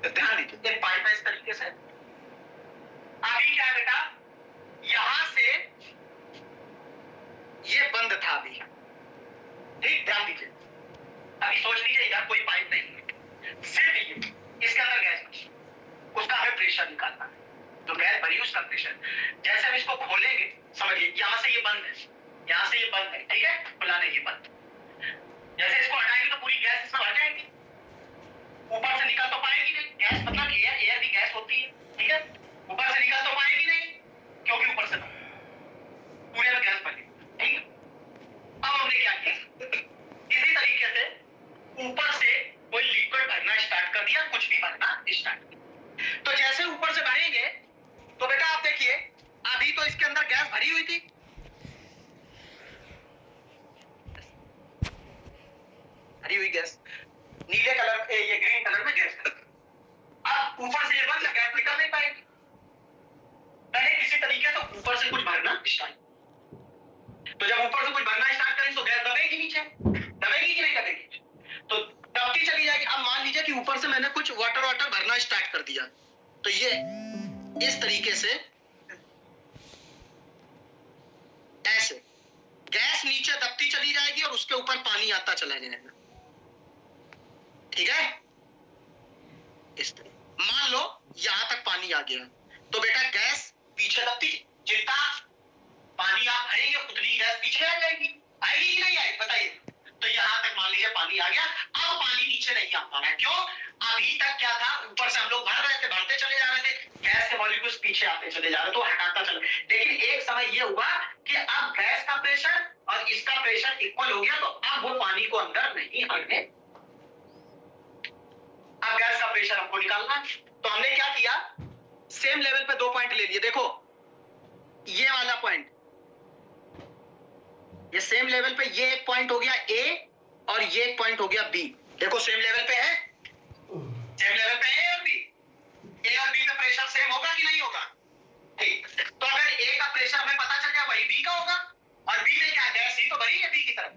ध्यान दीजिए एक पाइप है इस तरीके से। अभी क्या है बेटा, यहां से ये बंद था अभी, ठीक। ध्यान दीजिए, अभी सोच लीजिए इधर कोई पाइप नहीं है, सिर्फ ये इसके अंदर गैस भरी, उसका हमें प्रेशर निकालना है। जो गैस भरी उसका प्रेशर, जैसे हम इसको खोलेंगे, समझिए यहां से ये बंद है, यहां से ये बंद है, ठीक है, खुला नहीं, ये बंद। जैसे इसको हटाएंगे तो पूरी गैस इसमें भर जाएगी, ऊपर से निकल तो पाएगी नहीं। गैस मतलब एयर, एयर भी गैस होती है, ठीक है। ऊपर से निकल तो पाएगी नहीं क्योंकि ऊपर से पूरे में गैस भरी, ठीक। अब हमने क्या किया, इसी तरीके से ऊपर से कोई लिक्विड भरना स्टार्ट कर दिया, कुछ भी भरना स्टार्ट किया। तो जैसे ऊपर से भरेंगे तो बेटा आप देखिए अभी तो इसके अंदर गैस भरी हुई थी, भरी हुई गैस नीले कलर, ये ग्रीन कलर में गैस है। अब ऊपर से ये बंद, गैस निकल नहीं पाएगी, पहले किसी तरीके से ऊपर से कुछ भरना स्टार्ट। तो जब ऊपर से कुछ भरना स्टार्ट करें तो गैस दबेगी नीचे, दबेगी कि नहीं दबेगी, तो दबती चली जाएगी। अब मान लीजिए कि ऊपर से मैंने कुछ वाटर भरना स्टार्ट कर दिया, तो ये इस तरीके से ऐसे गैस नीचे दबती चली जाएगी और उसके ऊपर पानी आता चला जाएगा, ठीक है। इस तरह मान लो यहां तक पानी आ गया, तो बेटा गैस पीछे दबती, जितना पानी आप भरेंगे उतनी गैस पीछे आ जाएगी, आएगी कि नहीं आएगी बताइए। तो यहां तक मान लीजिए पानी आ गया, अब पानी नीचे नहीं आ पा रहा है, क्यों, अभी तक क्या था, ऊपर से हम लोग भर रहे थे, भरते चले जा रहे थे, गैस के मॉलिक्यूल्स पीछे आते चले जा रहे, तो हटाता चले। लेकिन एक समय ये हुआ कि अब गैस का प्रेशर और इसका प्रेशर इक्वल हो गया, तो अब वो पानी को अंदर नहीं आने, अब गैस का प्रेशर हमको निकालना। तो हमने क्या किया, सेम लेवल पे दो पॉइंट ले लिए। देखो ये वाला पॉइंट, ये सेम लेवल पे ये एक पॉइंट हो गया ए और ये एक पॉइंट हो गया बी। देखो सेम लेवल पे है, सेम लेवल पे ए और बी, ए और बी का प्रेशर सेम होगा कि नहीं होगा, ठीक। तो अगर ए का प्रेशर हमें पता चल गया वही बी का होगा, और बी में क्या गैस ही तो भरी है बी की तरफ,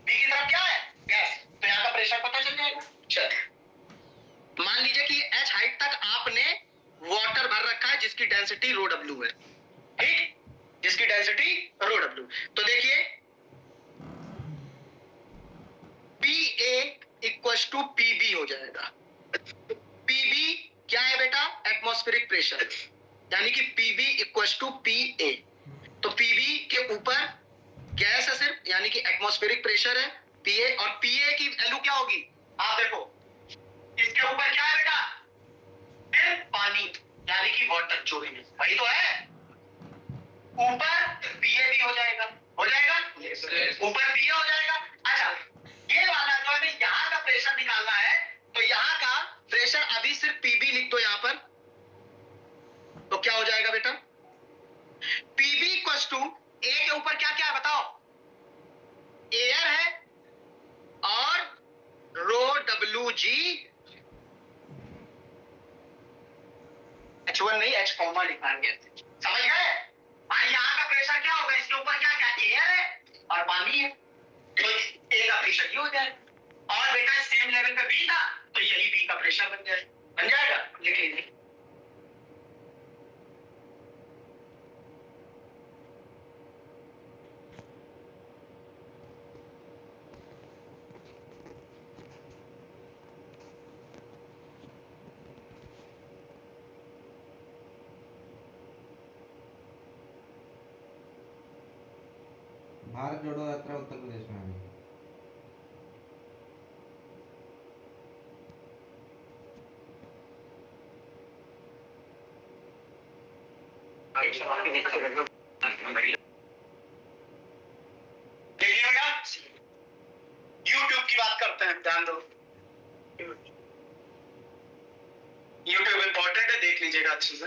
बी की तरफ क्या है गैस, तो यहाँ का प्रेशर पता चल जाएगा। चलिए मान लीजिए कि एच हाइट तक आपने वाटर भर रखा है जिसकी डेंसिटी रो डब्ल्यू है, ठीक, जिसकी डेंसिटी रो डब्ल्यू। तो देखिए P A equals to P B हो जाएगा। पी बी क्या है बेटा, एटमॉस्फेरिक प्रेशर, यानी कि P B equals to P A. तो पी बी के ऊपर गैस है सिर्फ, यानी कि एटमॉस्फेरिक प्रेशर है पी ए, और पी ए की वैल्यू क्या होगी, आप देखो इसके ऊपर क्या है बेटा, सिर्फ पानी, यानी कि वाटर, जो भी है वही तो है, ऊपर पीए भी हो जाएगा, हो जाएगा ऊपर पी हो जाएगा। अच्छा, ये वाला जो हमें यहाँ का प्रेशर निकालना है, तो यहाँ का प्रेशर अभी सिर्फ पीबी लिख दो यहाँ पर, तो क्या हो जाएगा बेटा? पीबी इक्वल्स टू ए के ऊपर क्या क्या है बताओ? एयर है और रो डब्ल्यू जी H1 नहीं H कॉमा लिखाएंगे, समझ गए भाई? यहाँ का प्रेशर क्या होगा? इसके ऊपर क्या क्या एयर है और पानी है, तो ए का प्रेशर ये हो जाएगा। और बेटा सेम लेवल पे बी था, तो यही बी का प्रेशर बन जाएगा। लिख लीजिए। भारत जोड़ो यात्रा उत्तर प्रदेश में आई। देखिए बेटा, यूट्यूब की बात करते हैं, ध्यान दो। यूट्यूब इंपॉर्टेंट है, देख लीजिएगा अच्छे से।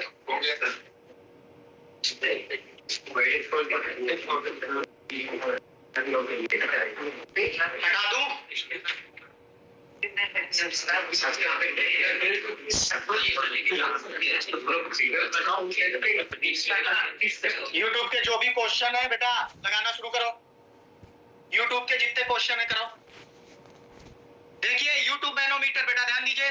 हटा दूं? यूट्यूब के जो भी क्वेश्चन है बेटा लगाना शुरू करो। यूट्यूब के जितने क्वेश्चन है करो। देखिए यूट्यूब मैनोमीटर बेटा ध्यान दीजिए।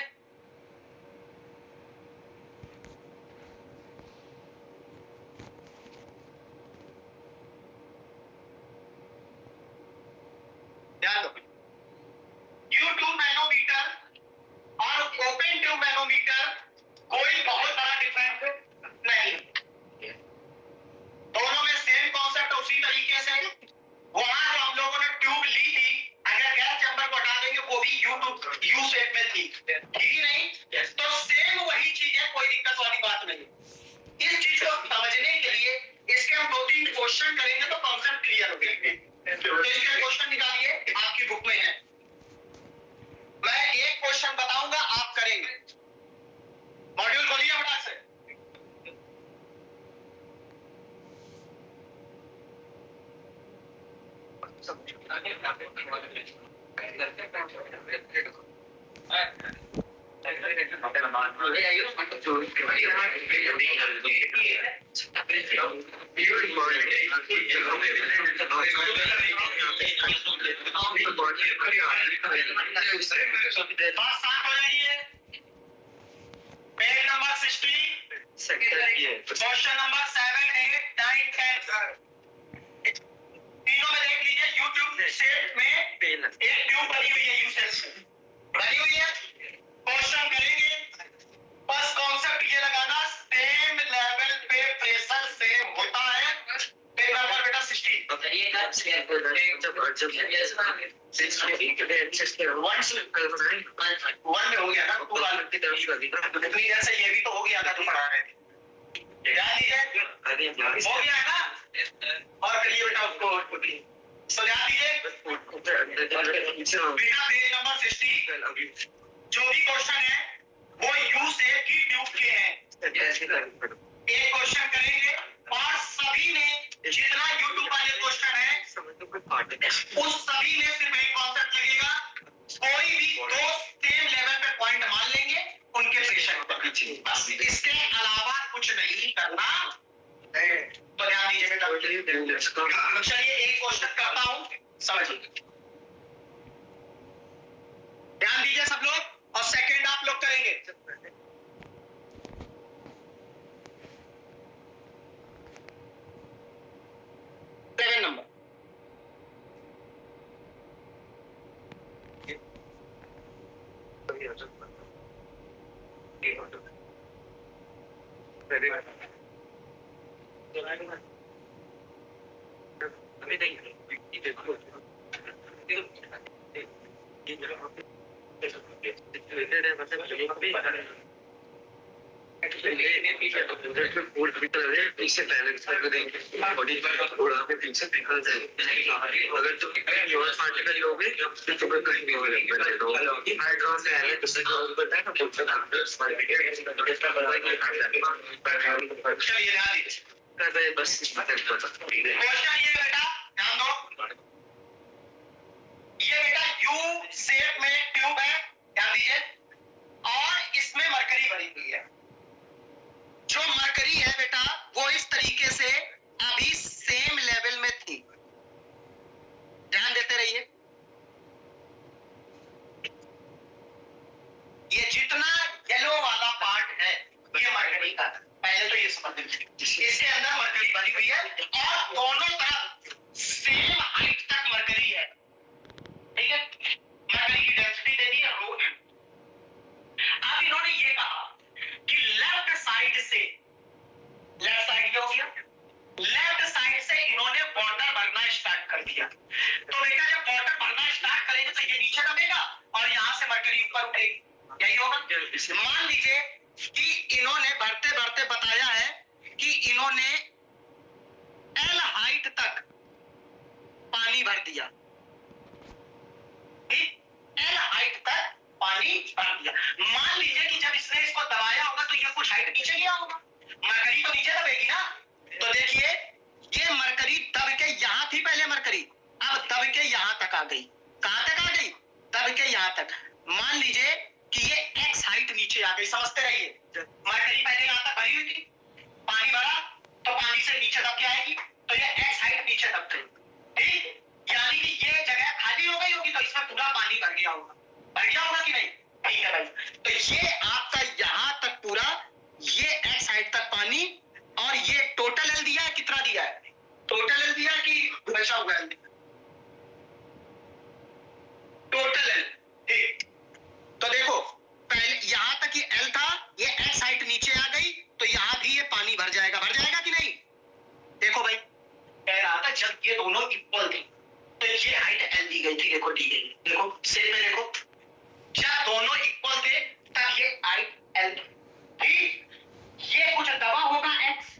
ध्यान दो, यूट्यूब मैनोमीटर और ओपन ट्यूब मैनोमीटर कोई बहुत बड़ा डिफरेंस नहीं, दोनों में सेम कॉन्सेप्ट उसी तरीके से। वहां जो हम लोगों ने ट्यूब ली थी, अगर गैस चैम्बर को हटा देंगे वो भी यू शेप में थी, ठीक ही नहीं? तो सेम वही चीज है, कोई दिक्कत वाली बात नहीं। इस चीज को समझने के लिए इसके हम 2-3 क्वेश्चन करेंगे तो कॉन्सेप्ट क्लियर हो जाएंगे। तो इसके क्वेश्चन निकालिए, आपकी बुक में है। मैं एक क्वेश्चन बताऊंगा, आप करेंगे। मॉड्यूल खोलिए फटाक से। बात साफ हो जाइए। पेज नंबर 60, क्वेश्चन नंबर 7, 8, 9, 10 तीनों में देख लीजिए। यूट्यूब शेप में एक ट्यूब बनी हुई है, यू शेप बनी हुई है। क्वेश्चन करेंगे, बस कॉन्सेप्ट ये लगाना, सेम लेवल पे प्रेशर सेम होता है। पेज नंबर बेटा 60। वन में हो गया ना, इतनी देर से ये भी तो हो गया था, तुम पढ़ा रहे थे। ध्यान दीजिए, हो गया है ना? और करिए बेटा उसको, तो ध्यान दीजिए बेटा। पेज नंबर 60 जो भी क्वेश्चन है वो यू शेप की ट्यूब के हैं। एक क्वेश्चन करेंगे और सभी में जितना यूट्यूब वाले क्वेश्चन है उस सभी में सिर्फ एक कॉन्सेप्ट लगेगा। कोई भी दो सेम लेवल पे पॉइंट मान लेंगे, उनके प्रेशर बस, इसके अलावा कुछ नहीं करना। तो ध्यान दीजिए बेटा। चलिए एक क्वेश्चन करता हूं, समझिए। ध्यान दीजिए सब लोग, और सेकंड आप लोग करेंगे। 7 नंबर। इससे बैलेंस करके देंगे बॉडी पर थोड़ा पे पीछे निकल जाएगी अगर तुम योर पार्टिकल लोगे तो तुम्हें कहीं नहीं मिलेगा हाइड्रोजन से है तो सिग्नल बताए ना कुछ फैक्टर्स चलिए ध्यान दीजिए बस क्वेश्चन ये बेटा ध्यान दो ये बेटा यू शेप में ट्यूब है ध्यान दीजिए और इसमें मरकरी भरी हुई है जो मरकरी है बेटा वो इस तरीके से अभी सेम लेवल में थी ध्यान देते रहिए ये जितना येलो वाला पार्ट है ये मरकरी का पहले तो ये समझ लीजिए इसके अंदर मरकरी भरी हुई है और दोनों तरफ सेम हाइट तक मरकरी है ठीक है मरकरी की डेंसिटी दे दी है रो अब इन्होंने ये कहा कि लेफ्ट साइड से लेफ्ट साइड क्या हो गया लेफ्ट साइड से इन्होंने वाटर भरना स्टार्ट कर दिया तो बेटा जब वाटर भरना स्टार्ट करेंगे तो ये नीचे दबेगा और यहां से मरकरी ऊपर उठेगी यही होगा मान लीजिए कि इन्होंने भरते भरते बताया है कि इन्होंने एल हाइट तक पानी भर दिया एल हाइट तक पानी भर दिया मान लीजिए कि जब इसने इसको दबाया होगा तो ये कुछ हाइट नीचे गया होगा मरकरी तो नीचे दबेगी ना तो देखिए ये मरकरी दब के यहां थी पहले मरकरी अब दब के यहां तक आ गई कहां तक आ गई दब के यहां तक मान लीजिए कि ये एक्स हाइट नीचे आ गई समझते रहिए मरकरी पहले यहां तक भरी हुई थी पानी भरा तो पानी से नीचे दब के आएगी तो ये एक्स हाइट नीचे दब गई ठीक यानी कि ये जगह खाली हो गई होगी तो इसमें पूरा पानी भर गया होगा कि नहीं ठीक है भाई तो ये आपका यहां तक पूरा ये एक्स हाइट तक पानी और ये टोटल एल दिया है कितना दिया है टोटल एल दिया कि बचा हुआ एल टोटल एल ठीक तो देखो पहले यहां तक ये एल था ये एक्स हाइट नीचे आ गई तो यहां भी ये पानी भर जाएगा कि नहीं देखो भाई कह रहा था जब ये दोनों इक्वल थे तो ये हाइट एल दी गई थी देखो दी गई देखो सेम में देखो जब दोनों इक्वल थे तब ये हाइट एल ठीक ये कुछ दबा होगा एक्स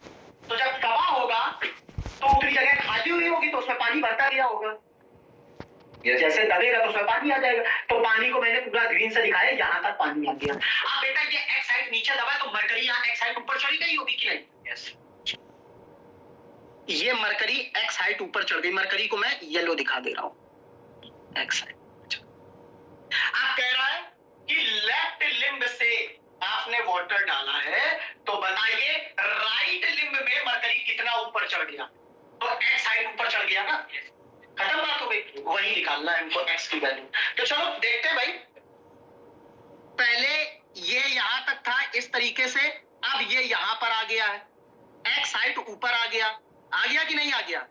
तो जब दबा होगा तो उतनी जगह खाली हुई होगी तो उसमें पानी भरता गया होगा ये जैसे दबेगा तो उसमें पानी आ जाएगा तो पानी को मैंने पूरा ग्रीन से दिखाया यहां तक पानी आ गया अब बेटा ये एक्स हाइट नीचे दबा है तो मरकरी यहां एक्स हाइट ऊपर चली गई होगी कि नहीं यस ये मरकरी एक्स हाइट ऊपर चढ़ गई मरकरी को मैं येलो दिखा दे रहा हूं एक्स हाइट आप कह रहा है कि लेफ्ट लिम्ब से आपने वाटर डाला है तो बताइए राइट लिम्ब में मरकरी कितना ऊपर चढ़ गया तो एक्स हाइट ऊपर चढ़ गया ना खत्म बात हो गई वही निकालना है हमको एक्स की वैल्यू तो चलो देखते हैं भाई पहले ये यहां तक था इस तरीके से अब ये यहां पर आ गया है एक्स हाइट ऊपर आ गया कि नहीं आ गया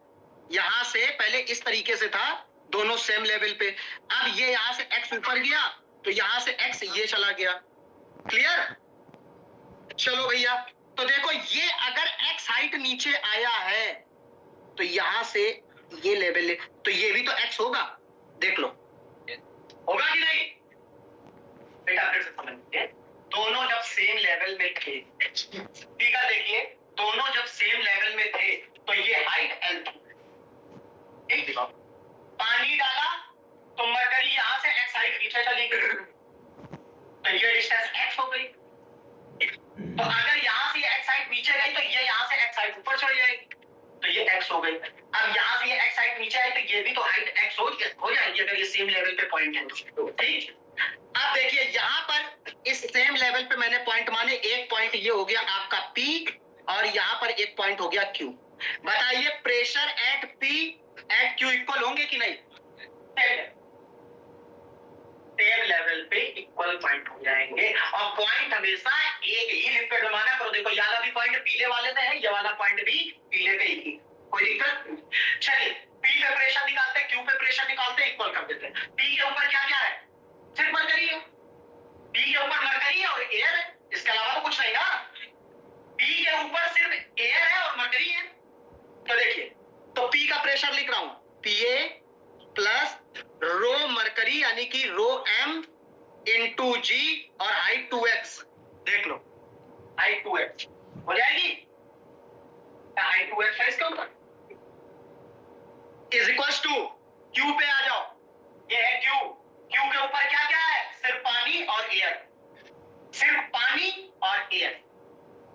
यहां से पहले इस तरीके से था दोनों सेम लेवल पे अब ये यहां से एक्स ऊपर गया तो यहां से एक्स ये चला गया क्लियर चलो भैया तो देखो ये अगर एक्स हाइट नीचे आया है तो यहां से ये लेवल तो ये भी तो एक्स होगा देख लो होगा कि नहीं बेटा फिर से समझिए दोनों जब सेम लेवल में थे ठीक है देखिए दोनों जब सेम लेवल में थे तो ये हाइट एल थी पानी डाला तो मरकरी यहां से एक्स हाइट नीचे चली गई तो ये डिस्टेंस एक्स हो गई तो अगर यहां से एक्स हाइट नीचे गई तो ये यहां से एक्स हाइट ऊपर चढ़ जाएगी तो ये एक्स हो गई अब यहां से ये एक्स हाइट नीचे आए तो ये भी तो हाइट एक्स हो जाएगी अगर ये सेम लेवल पे पॉइंट है ठीक अब देखिए यहां पर इस सेम लेवल पे मैंने पॉइंट माने एक पॉइंट ये हो गया आपका P और यहां पर एक पॉइंट हो गया Q बताइए pressure at P at Q equal होंगे कि नहीं सेम लेवल पे इक्वल पॉइंट हो जाएंगे और पॉइंट हमेशा एक ही लिमिट में माना करो देखो ये वाला भी पॉइंट पीले वाले में है ये वाला पॉइंट भी पीले पे ही कोई दिक्कत चलिए P पे प्रेशर निकालते हैं Q पे प्रेशर निकालते हैं इक्वल कर देते हैं P के ऊपर क्या क्या है सिर्फ मरकरी है P के ऊपर मरकरी है और एयर है इसके अलावा तो कुछ नहीं ना P के ऊपर सिर्फ एयर है और मरकरी है तो देखिए तो P का प्रेशर लिख रहा हूं PA प्लस रो मरकरी यानी कि रो M इंटू G और हाइट 2x देख लो I2X हो जाएगी, I2X है इसका ऊपर, इज इक्वल्स टू Q पे आ जाओ, ये है Q, Q के ऊपर क्या क्या है, सिर्फ पानी और एयर, सिर्फ पानी और एयर।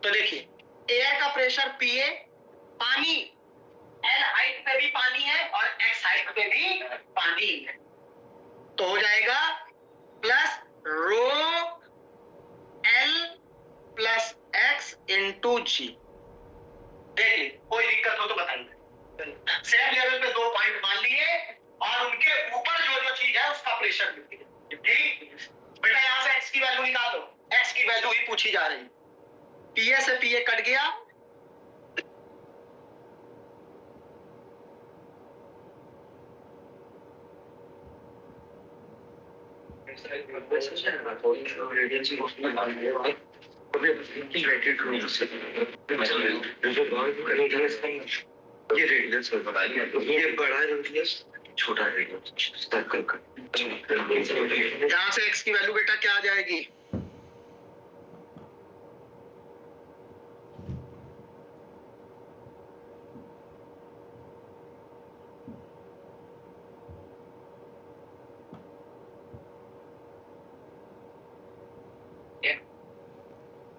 तो देखिए एयर का प्रेशर PA, पानी L हाइट पे भी पानी है और X हाइट पे भी पानी है, तो हो जाएगा प्लस रो L plus X into G। देखिए कोई दिक्कत हो तो बताइए। सेम लेवल पे 2 पॉइंट मान लिए और उनके ऊपर जो जो चीज है उसका प्रेशर लिख दिया। ठीक बेटा, यहां से X की वैल्यू निकाल लो, X की वैल्यू ही पूछी जा रही, PA से PA कट गया, ये रेडियस होगा, ये बड़ा रेडियस छोटा रेडियस सर्कल का। यहां से X की वैल्यू बेटा क्या आ जाएगी,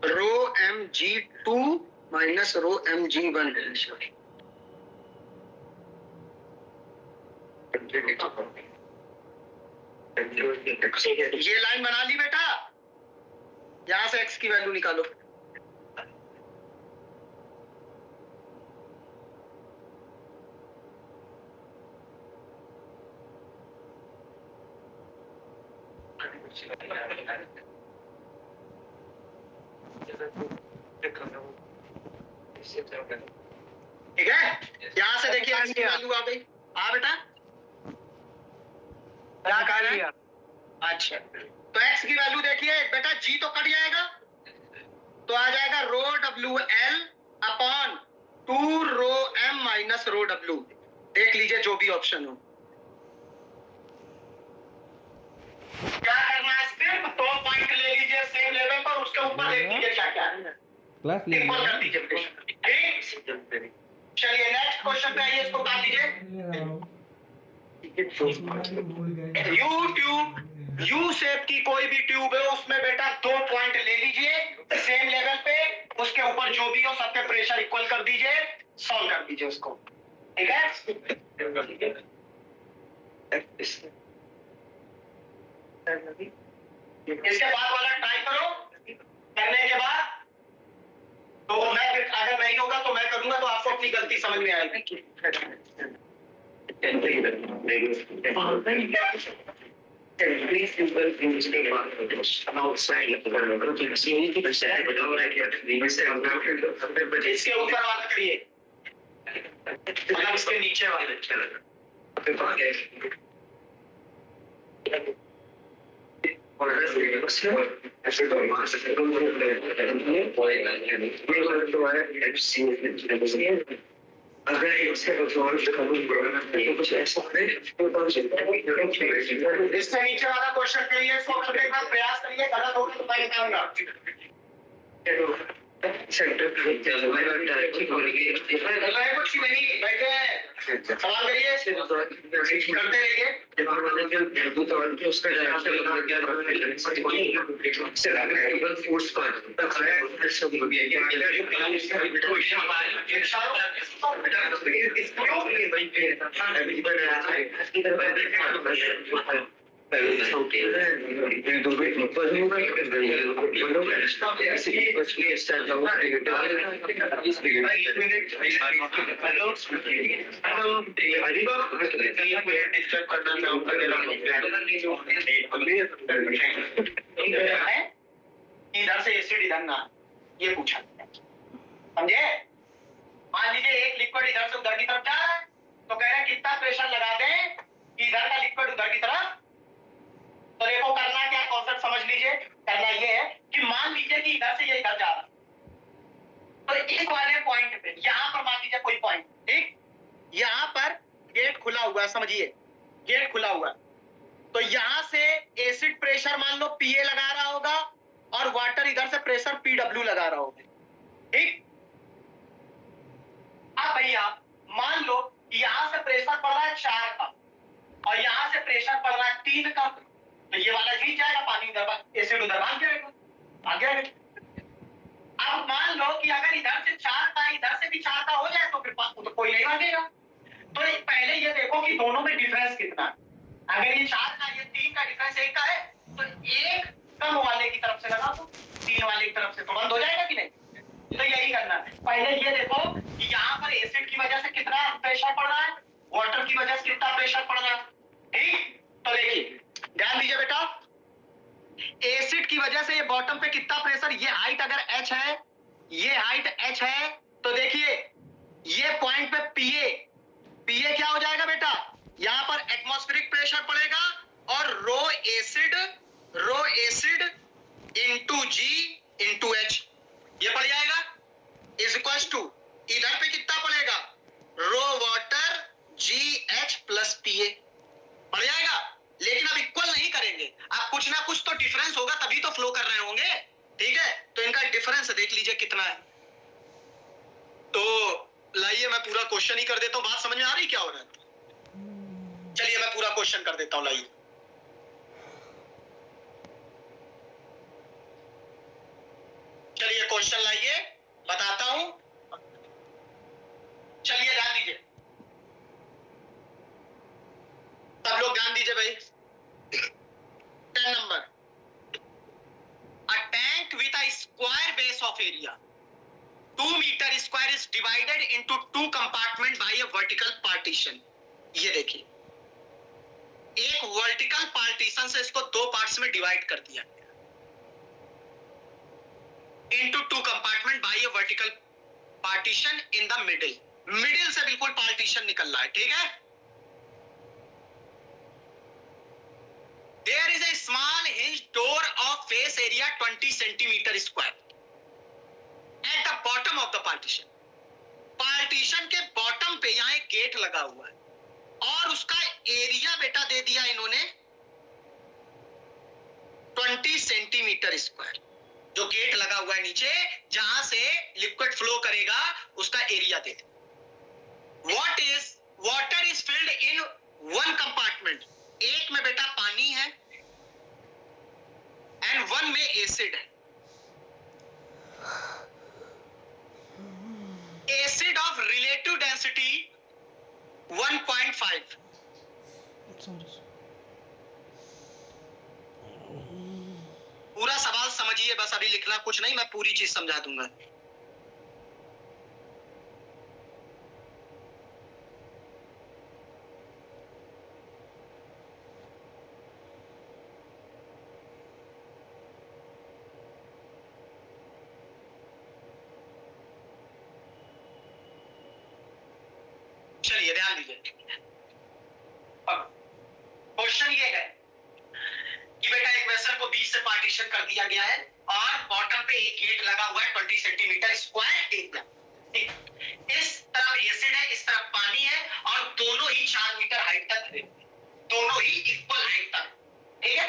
रो mg2 माइनस रो mg1। ये लाइन बना ली बेटा, यहां से X की वैल्यू निकालो, ठीक है। यहां से देखिए X की वैल्यू आ गई, बेटा क्या कह रहे हैं, अच्छा तो X की वैल्यू देखिए बेटा, G तो कट जाएगा तो आ जाएगा रो WL अपॉन 2 रो M माइनस रो W। देख लीजिए जो भी ऑप्शन हो, क्या करना है, सिर्फ 2 पॉइंट ले लीजिए सेम लेवल पर, उसके ऊपर देख लीजिए क्या क्या है, प्लस इक्वल कर दीजिए। ठीक, चलिए नेक्स्ट क्वेश्चन पे आइए, इसको काट लीजिए। यू शेप की कोई भी ट्यूब है, उसमें बेटा 2 पॉइंट ले लीजिए सेम लेवल पे, उसके ऊपर जो भी हो सबके प्रेशर इक्वल कर दीजिए, सॉल्व कर दीजिए उसको, ठीक है। इसके बाद वाला ट्राई करो, करने के बाद तो मैं अगर नहीं होगा तो मैं करूंगा, तो आपको अपनी गलती समझ में आएगी। इसके ऊपर वाला करिए, मतलब इसके नीचे वाले, अगर इससे कुछ ऐसा इससे नीचे वाला क्वेश्चन करिए, इसको करने का प्रयास करिए, गलत होगा तो मैं बताऊंगा। सेंटर कुछ नहीं बैठे, सवाल करिए, करते रहिए। इधर से एसिड इधर ना, ये पूछा समझे। मान लीजिए एक लिक्विड इधर से उधर की तरफ जा रहा है, तो कह रहे हैं कितना प्रेशर लगा दें कि इधर का लिक्विड उधर की तरफ। तो देखो करना क्या, कॉन्सेप्ट समझ लीजिए। करना ये है कि मान लीजिए कि इधर से ये इधर जा रहा है, तो इस वाले पॉइंट पे यहां पर मान लीजिए कोई पॉइंट, ठीक, यहां पर गेट खुला हुआ है, समझिए गेट खुला हुआ है, तो यहां से एसिड प्रेशर मान लो PA लगा रहा होगा और वाटर इधर से प्रेशर PW लगा रहा होगे, ठीक। अब भैया मान लो यहां से प्रेशर पड़ रहा है 4 का और यहां से प्रेशर पड़ रहा है 3 का, तो ये वाला जीत जाएगा, पानी उधर, एसिड उधर भाग जाएगा, आगे। अब मान लो कि अगर इधर से 4 का इधर से भी 4 का हो जाए तो फिर तो कोई नहीं भागेगा। तो पहले ये देखो कि दोनों में डिफरेंस कितना है। अगर ये 4 का ये 3 का डिफरेंस 1 का है तो 1 कम वाले की तरफ से लगा दो, 3 वाले की तरफ से, तो बंद हो जाएगा कि नहीं। तो यही करना है। पहले ये देखो कि यहाँ पर एसिड की वजह से कितना प्रेशर पड़ रहा है, वाटर की वजह से कितना प्रेशर पड़ रहा है, ठीक। तो देखिए ध्यान दीजिए बेटा, एसिड की वजह से ये बॉटम पे कितना प्रेशर, ये हाइट अगर h है, ये हाइट h है, तो देखिए ये पॉइंट पे PA क्या हो जाएगा बेटा, यहां पर एटमॉस्फेरिक प्रेशर पड़ेगा और rho acid into G into H ये पड़ जाएगा, इज इक्वल टू इधर पे कितना पड़ेगा, रो वाटर GH प्लस PA पड़ जाएगा। लेकिन अब इक्वल नहीं करेंगे, आप कुछ ना कुछ तो डिफरेंस होगा तभी तो फ्लो कर रहे होंगे, ठीक है। तो इनका डिफरेंस देख लीजिए कितना है। तो लाइए मैं पूरा क्वेश्चन ही कर देता हूं, बात समझ में आ रही क्या हो रहा है। चलिए मैं पूरा क्वेश्चन कर देता हूं, लाइए। चलिए क्वेश्चन लाइए, बताता हूं। चलिए ध्यान दीजिए, सब लोग ध्यान दीजिए भाई। 10 number, a tank with a square base of area 2 meter square is divided into 2 compartment by a vertical partition। ये देखिए एक वर्टिकल पार्टीशन से इसको 2 पार्ट्स में डिवाइड कर दिया गया, into 2 compartment by a vertical partition in the middle से बिल्कुल पार्टीशन निकल रहा है, ठीक है। There is a small hinged door of face area 20 centimeter square at the bottom of the partition। Partition के बॉटम पे यहाँ एक गेट लगा हुआ है और उसका एरिया बेटा दे दिया इन्होंने 20 सेंटीमीटर स्क्वायर। जो गेट लगा हुआ है नीचे जहां से लिक्विड फ्लो करेगा उसका एरिया दे दिया। Water is filled in 1 compartment, एक में बेटा पानी है एंड 1 में एसिड है। Acid of relative density 1.5। पूरा सवाल समझिए, बस अभी लिखना कुछ नहीं, मैं पूरी चीज समझा दूंगा। चलिए ध्यान दीजिए, क्वेश्चन ये है कि बेटा एक वेसल को बीच से पार्टीशन कर दिया गया है और बॉटम पे एक गेट लगा हुआ है 20 सेंटीमीटर स्क्वायर एरिया, ठीक। इस तरफ एसिड है, इस तरफ पानी है और दोनों ही 4 मीटर हाइट तक है, दोनों ही इक्वल हाइट तक, ठीक है।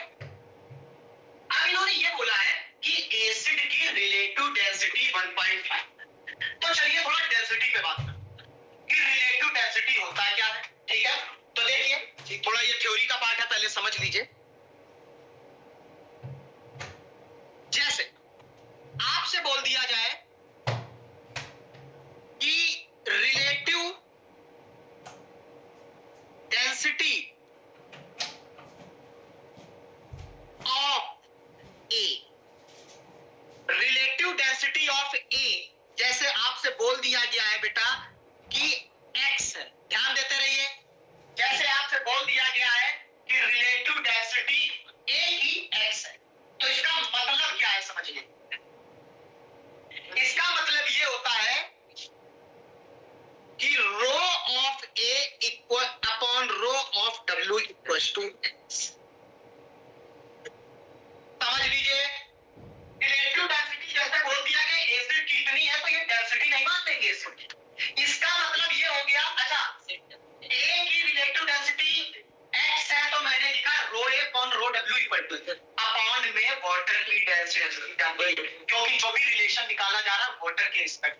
अब इन्होंने ये बोला है कि एसिड की रिलेटिव डेंसिटी 1.5। तो चलिए थोड़ा डेंसिटी पे बात करते हैं कि रिलेटिव डेंसिटी होता है क्या है, ठीक है। तो देखिए थोड़ा ये थ्योरी का पार्ट है, पहले समझ लीजिए। जैसे आपसे बोल दिया जाए कि relative density of A, relative density of A जैसे आपसे बोल दिया गया है बेटा कि x है, ध्यान देते रहिए। जैसे आपसे बोल दिया गया है कि रिलेटिव डेंसिटी ए की x है, तो इसका मतलब क्या है समझिए। इसका मतलब ये होता है कि rho of A equal upon rho of W equal to x। समझ लीजिए, रिलेटिव डेंसिटी जैसे बोल दिया गया एसिड कितनी है तो ये डेंसिटी नहीं मान देंगे एसिड। इसका मतलब ये हो गया, अच्छा ए की रिलेटिव डेंसिटी x है तो मैंने लिखा rho A upon rho W equal to upon में वाटर की डेंसिटी क्योंकि जो भी रिलेशन निकाला जा रहा है वाटर के रिस्पेक्ट।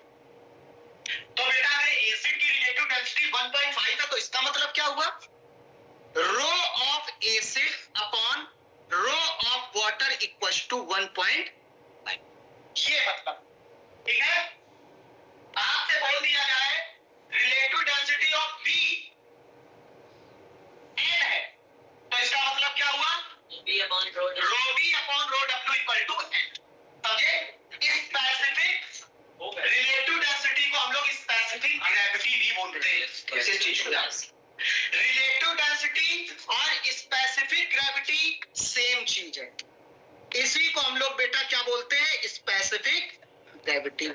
तो बेटा अगर एसिड की रिलेटिव डेंसिटी 1.5 है तो इसका मतलब क्या हुआ, rho of acid upon rho of water equal to 1.5, ये मतलब। ठीक है, आपसे बोल दिया जाए relative density of B n है तो इसका मतलब क्या हुआ, rho B upon rho W equal to n। समझे, स्पेसिफिक रिलेटिव डेंसिटी को हम लोग स्पेसिफिक ग्रेविटी भी बोलते हैं। इस चीज को रिलेटिव डेंसिटी और स्पेसिफिक ग्रेविटी सेम चीज है, इसी को हम लोग बेटा क्या बोलते हैं, स्पेसिफिक ग्रेविटी।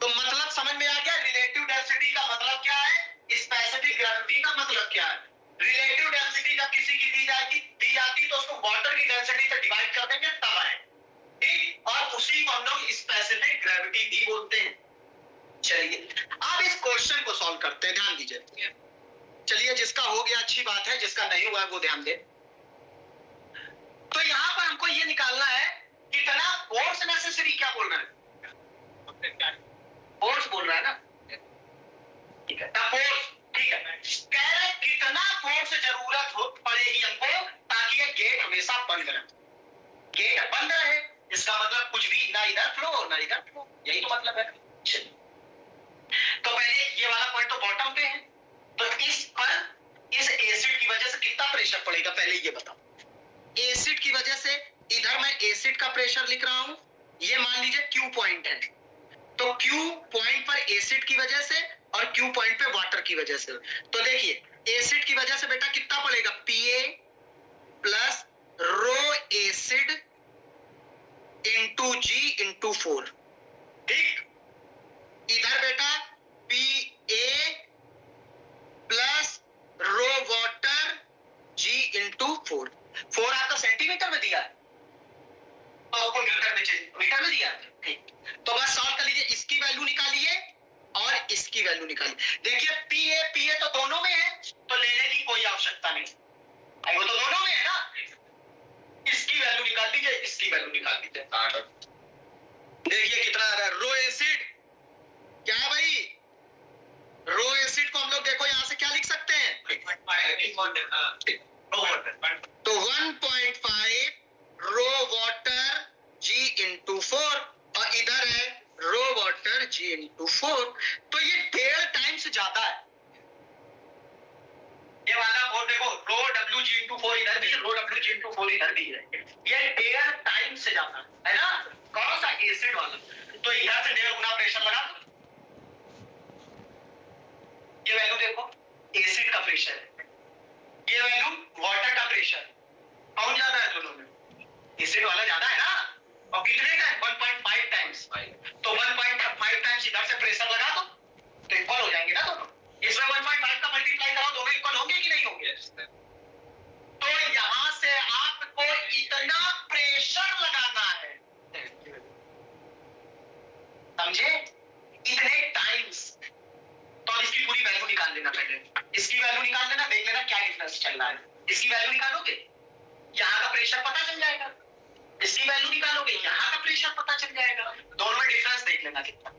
तो मतलब समझ में आ गया, रिलेटिव डेंसिटी का मतलब क्या है, स्पेसिफिक ग्रेविटी का मतलब क्या है। रिलेटिव डेंसिटी जब किसी की दी जाती तो उसको वाटर की डेंसिटी से डिवाइड कर देंगे तब आए, ठीक, और उसी को हम लोग स्पेसिफिक ग्रेविटी भी बोलते हैं। चलिए अब इस क्वेश्चन को सॉल्व करते हैं, ध्यान दीजिए। चलिए जिसका हो गया अच्छी बात है, जिसका नहीं हुआ वो ध्यान दे। तो यहां पर हमको ये निकालना है कितना फोर्स नेसेसरी, क्या बोलना है, फोर्स बोल रहा है ना, ठीक है, फोर्स, ठीक है, कह रहे कितना फोर्स जरूरत हो पड़ेगी हमको ताकि ये गेट हमेशा बंद रहे। गेट बंद रहे इसका मतलब कुछ भी ना इधर फ्लो ना इधर फ्लो, यही तो मतलब है। तो पहले ये वाला पॉइंट तो बॉटम पे है, तो इस पर इस एसिड की वजह से कितना प्रेशर पड़ेगा पहले ये बताओ। एसिड की वजह से इधर मैं एसिड का प्रेशर लिख रहा हूं, ये मान लीजिए Q पॉइंट है, तो Q पॉइंट पर एसिड की वजह से और Q पॉइंट पे वाटर की वजह से। तो देखिए एसिड की वजह से बेटा कितना पड़ेगा, Pa प्लस रो एसिड इंटू G इंटू 4, ठीक। इधर बेटा Pa प्लस रो वाटर G इंटू 4, 4 आपका सेंटीमीटर में दिया है तो आपको मीटर में दिया है, ठीक। तो बस सॉल्व कर लीजिए, इसकी वैल्यू निकालिए और इसकी वैल्यू निकालिए। देखिए Pa तो दोनों में है तो लेने की कोई आवश्यकता नहीं, वो तो दोनों में है ना, इसकी वैल्यू निकाल लीजिए, इसकी वैल्यू निकाल लीजिए। देखिए कितना आ रहा है, रो एसिड क्या है भाई, रो एसिड को हम लोग देखो यहां से क्या लिख सकते हैं, तो 1.5 रो वाटर G इंटू 4 और इधर है रो वाटर G इंटू 4, तो ये 1.5 टाइम्स ज्यादा है। ये वाला और देखो रो W G इंटू 4 इधर भी है, रो W G इंटू 4 इधर भी है, ये 1.5 टाइम्स से ज्यादा है ना, कौन सा, एसिड वाला। तो इधर से 1.5 गुना प्रेशर लगा दो, ये वैल्यू देखो एसिड का प्रेशर है, ये वैल्यू वाटर का प्रेशर, कौन ज्यादा है दोनों में, एसिड वाला ज्यादा है ना, और कितने टाइम, 1.5 टाइम्स, तो 1.5 टाइम्स इधर से प्रेशर लगा दो तो इक्वल हो जाएंगे ना दोनों, इसमें 1.5 का मल्टीप्लाई करो, दोनों इक्वल होंगे कि नहीं होंगे। तो यहां से आपको इतना प्रेशर लगाना है, समझे, इतने टाइम्स। तो इसकी पूरी वैल्यू निकाल लेना, पहले इसकी वैल्यू निकाल लेना, देख लेना क्या डिफरेंस चल रहा है। इसकी वैल्यू निकालोगे यहाँ का प्रेशर पता चल जाएगा, इसकी वैल्यू निकालोगे यहाँ का प्रेशर पता चल जाएगा, दोनों में डिफरेंस देख लेना कितना।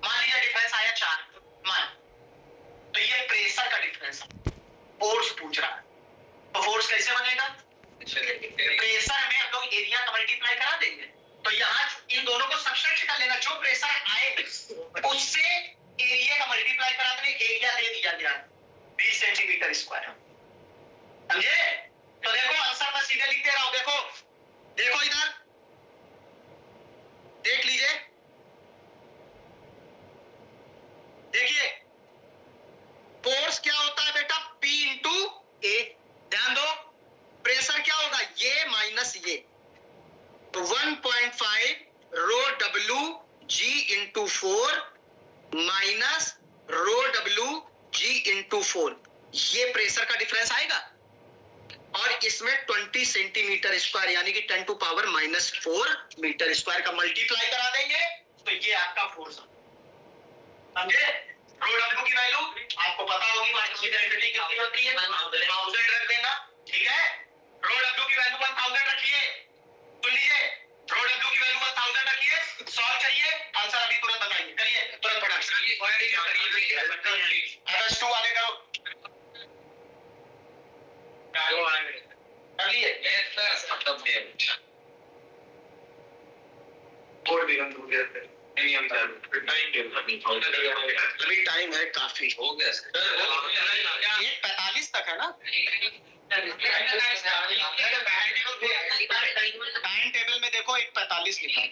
मान लीजिए डिफरेंस आया 4 मान, तो ये प्रेशर का डिफरेंस, फोर्स पूछ रहा है, तो फोर्स कैसे बनेगा, प्रेशर में हम लोग एरिया का मल्टीप्लाई करा देंगे, तो यहाँ इन दोनों को सब्सट्रैक्ट कर लेना, जो प्रेशर आए उससे एरिया का मल्टीप्लाई करा देंगे, एरिया दे दिया गया 20 सेंटीमीटर स्क्वायर, समझे। तो देखो आंसर मैं सीधे लिख दे रहा हूं, देखो इधर देख लीजिए, देखिए फोर्स क्या होता है बेटा, P इंटू ए, ध्यान दो प्रेशर क्या होगा, ये माइनस ये, तो 1.5 रो W G into 4 minus rho W G into 4, ये प्रेशर का डिफरेंस आएगा, और इसमें 20 सेंटीमीटर स्क्वायर यानी कि 10 टू पावर -4 मीटर स्क्वायर का मल्टीप्लाई करा देंगे, तो ये आपका फोर्स, समझे। रो W की वैल्यू आपको पता होगी, माइनस कितनी होती है, 1000 रख देना, ठीक है, रो डब्ल्यू की वैल्यू 1000 रखिए, सुन लीजिए, रो डब्ल्यू की वैल्यू 1000 रखिए, सॉल्व करिए, आंसर अभी तुरंत बताइए, करिए तुरंत फटाक से। FS2 वाले करो, कर लिए? अभी टाइम है काफी, हो गया 1:45 तक है ना। टाइम टेबल में देखो 1:45 लिखा है।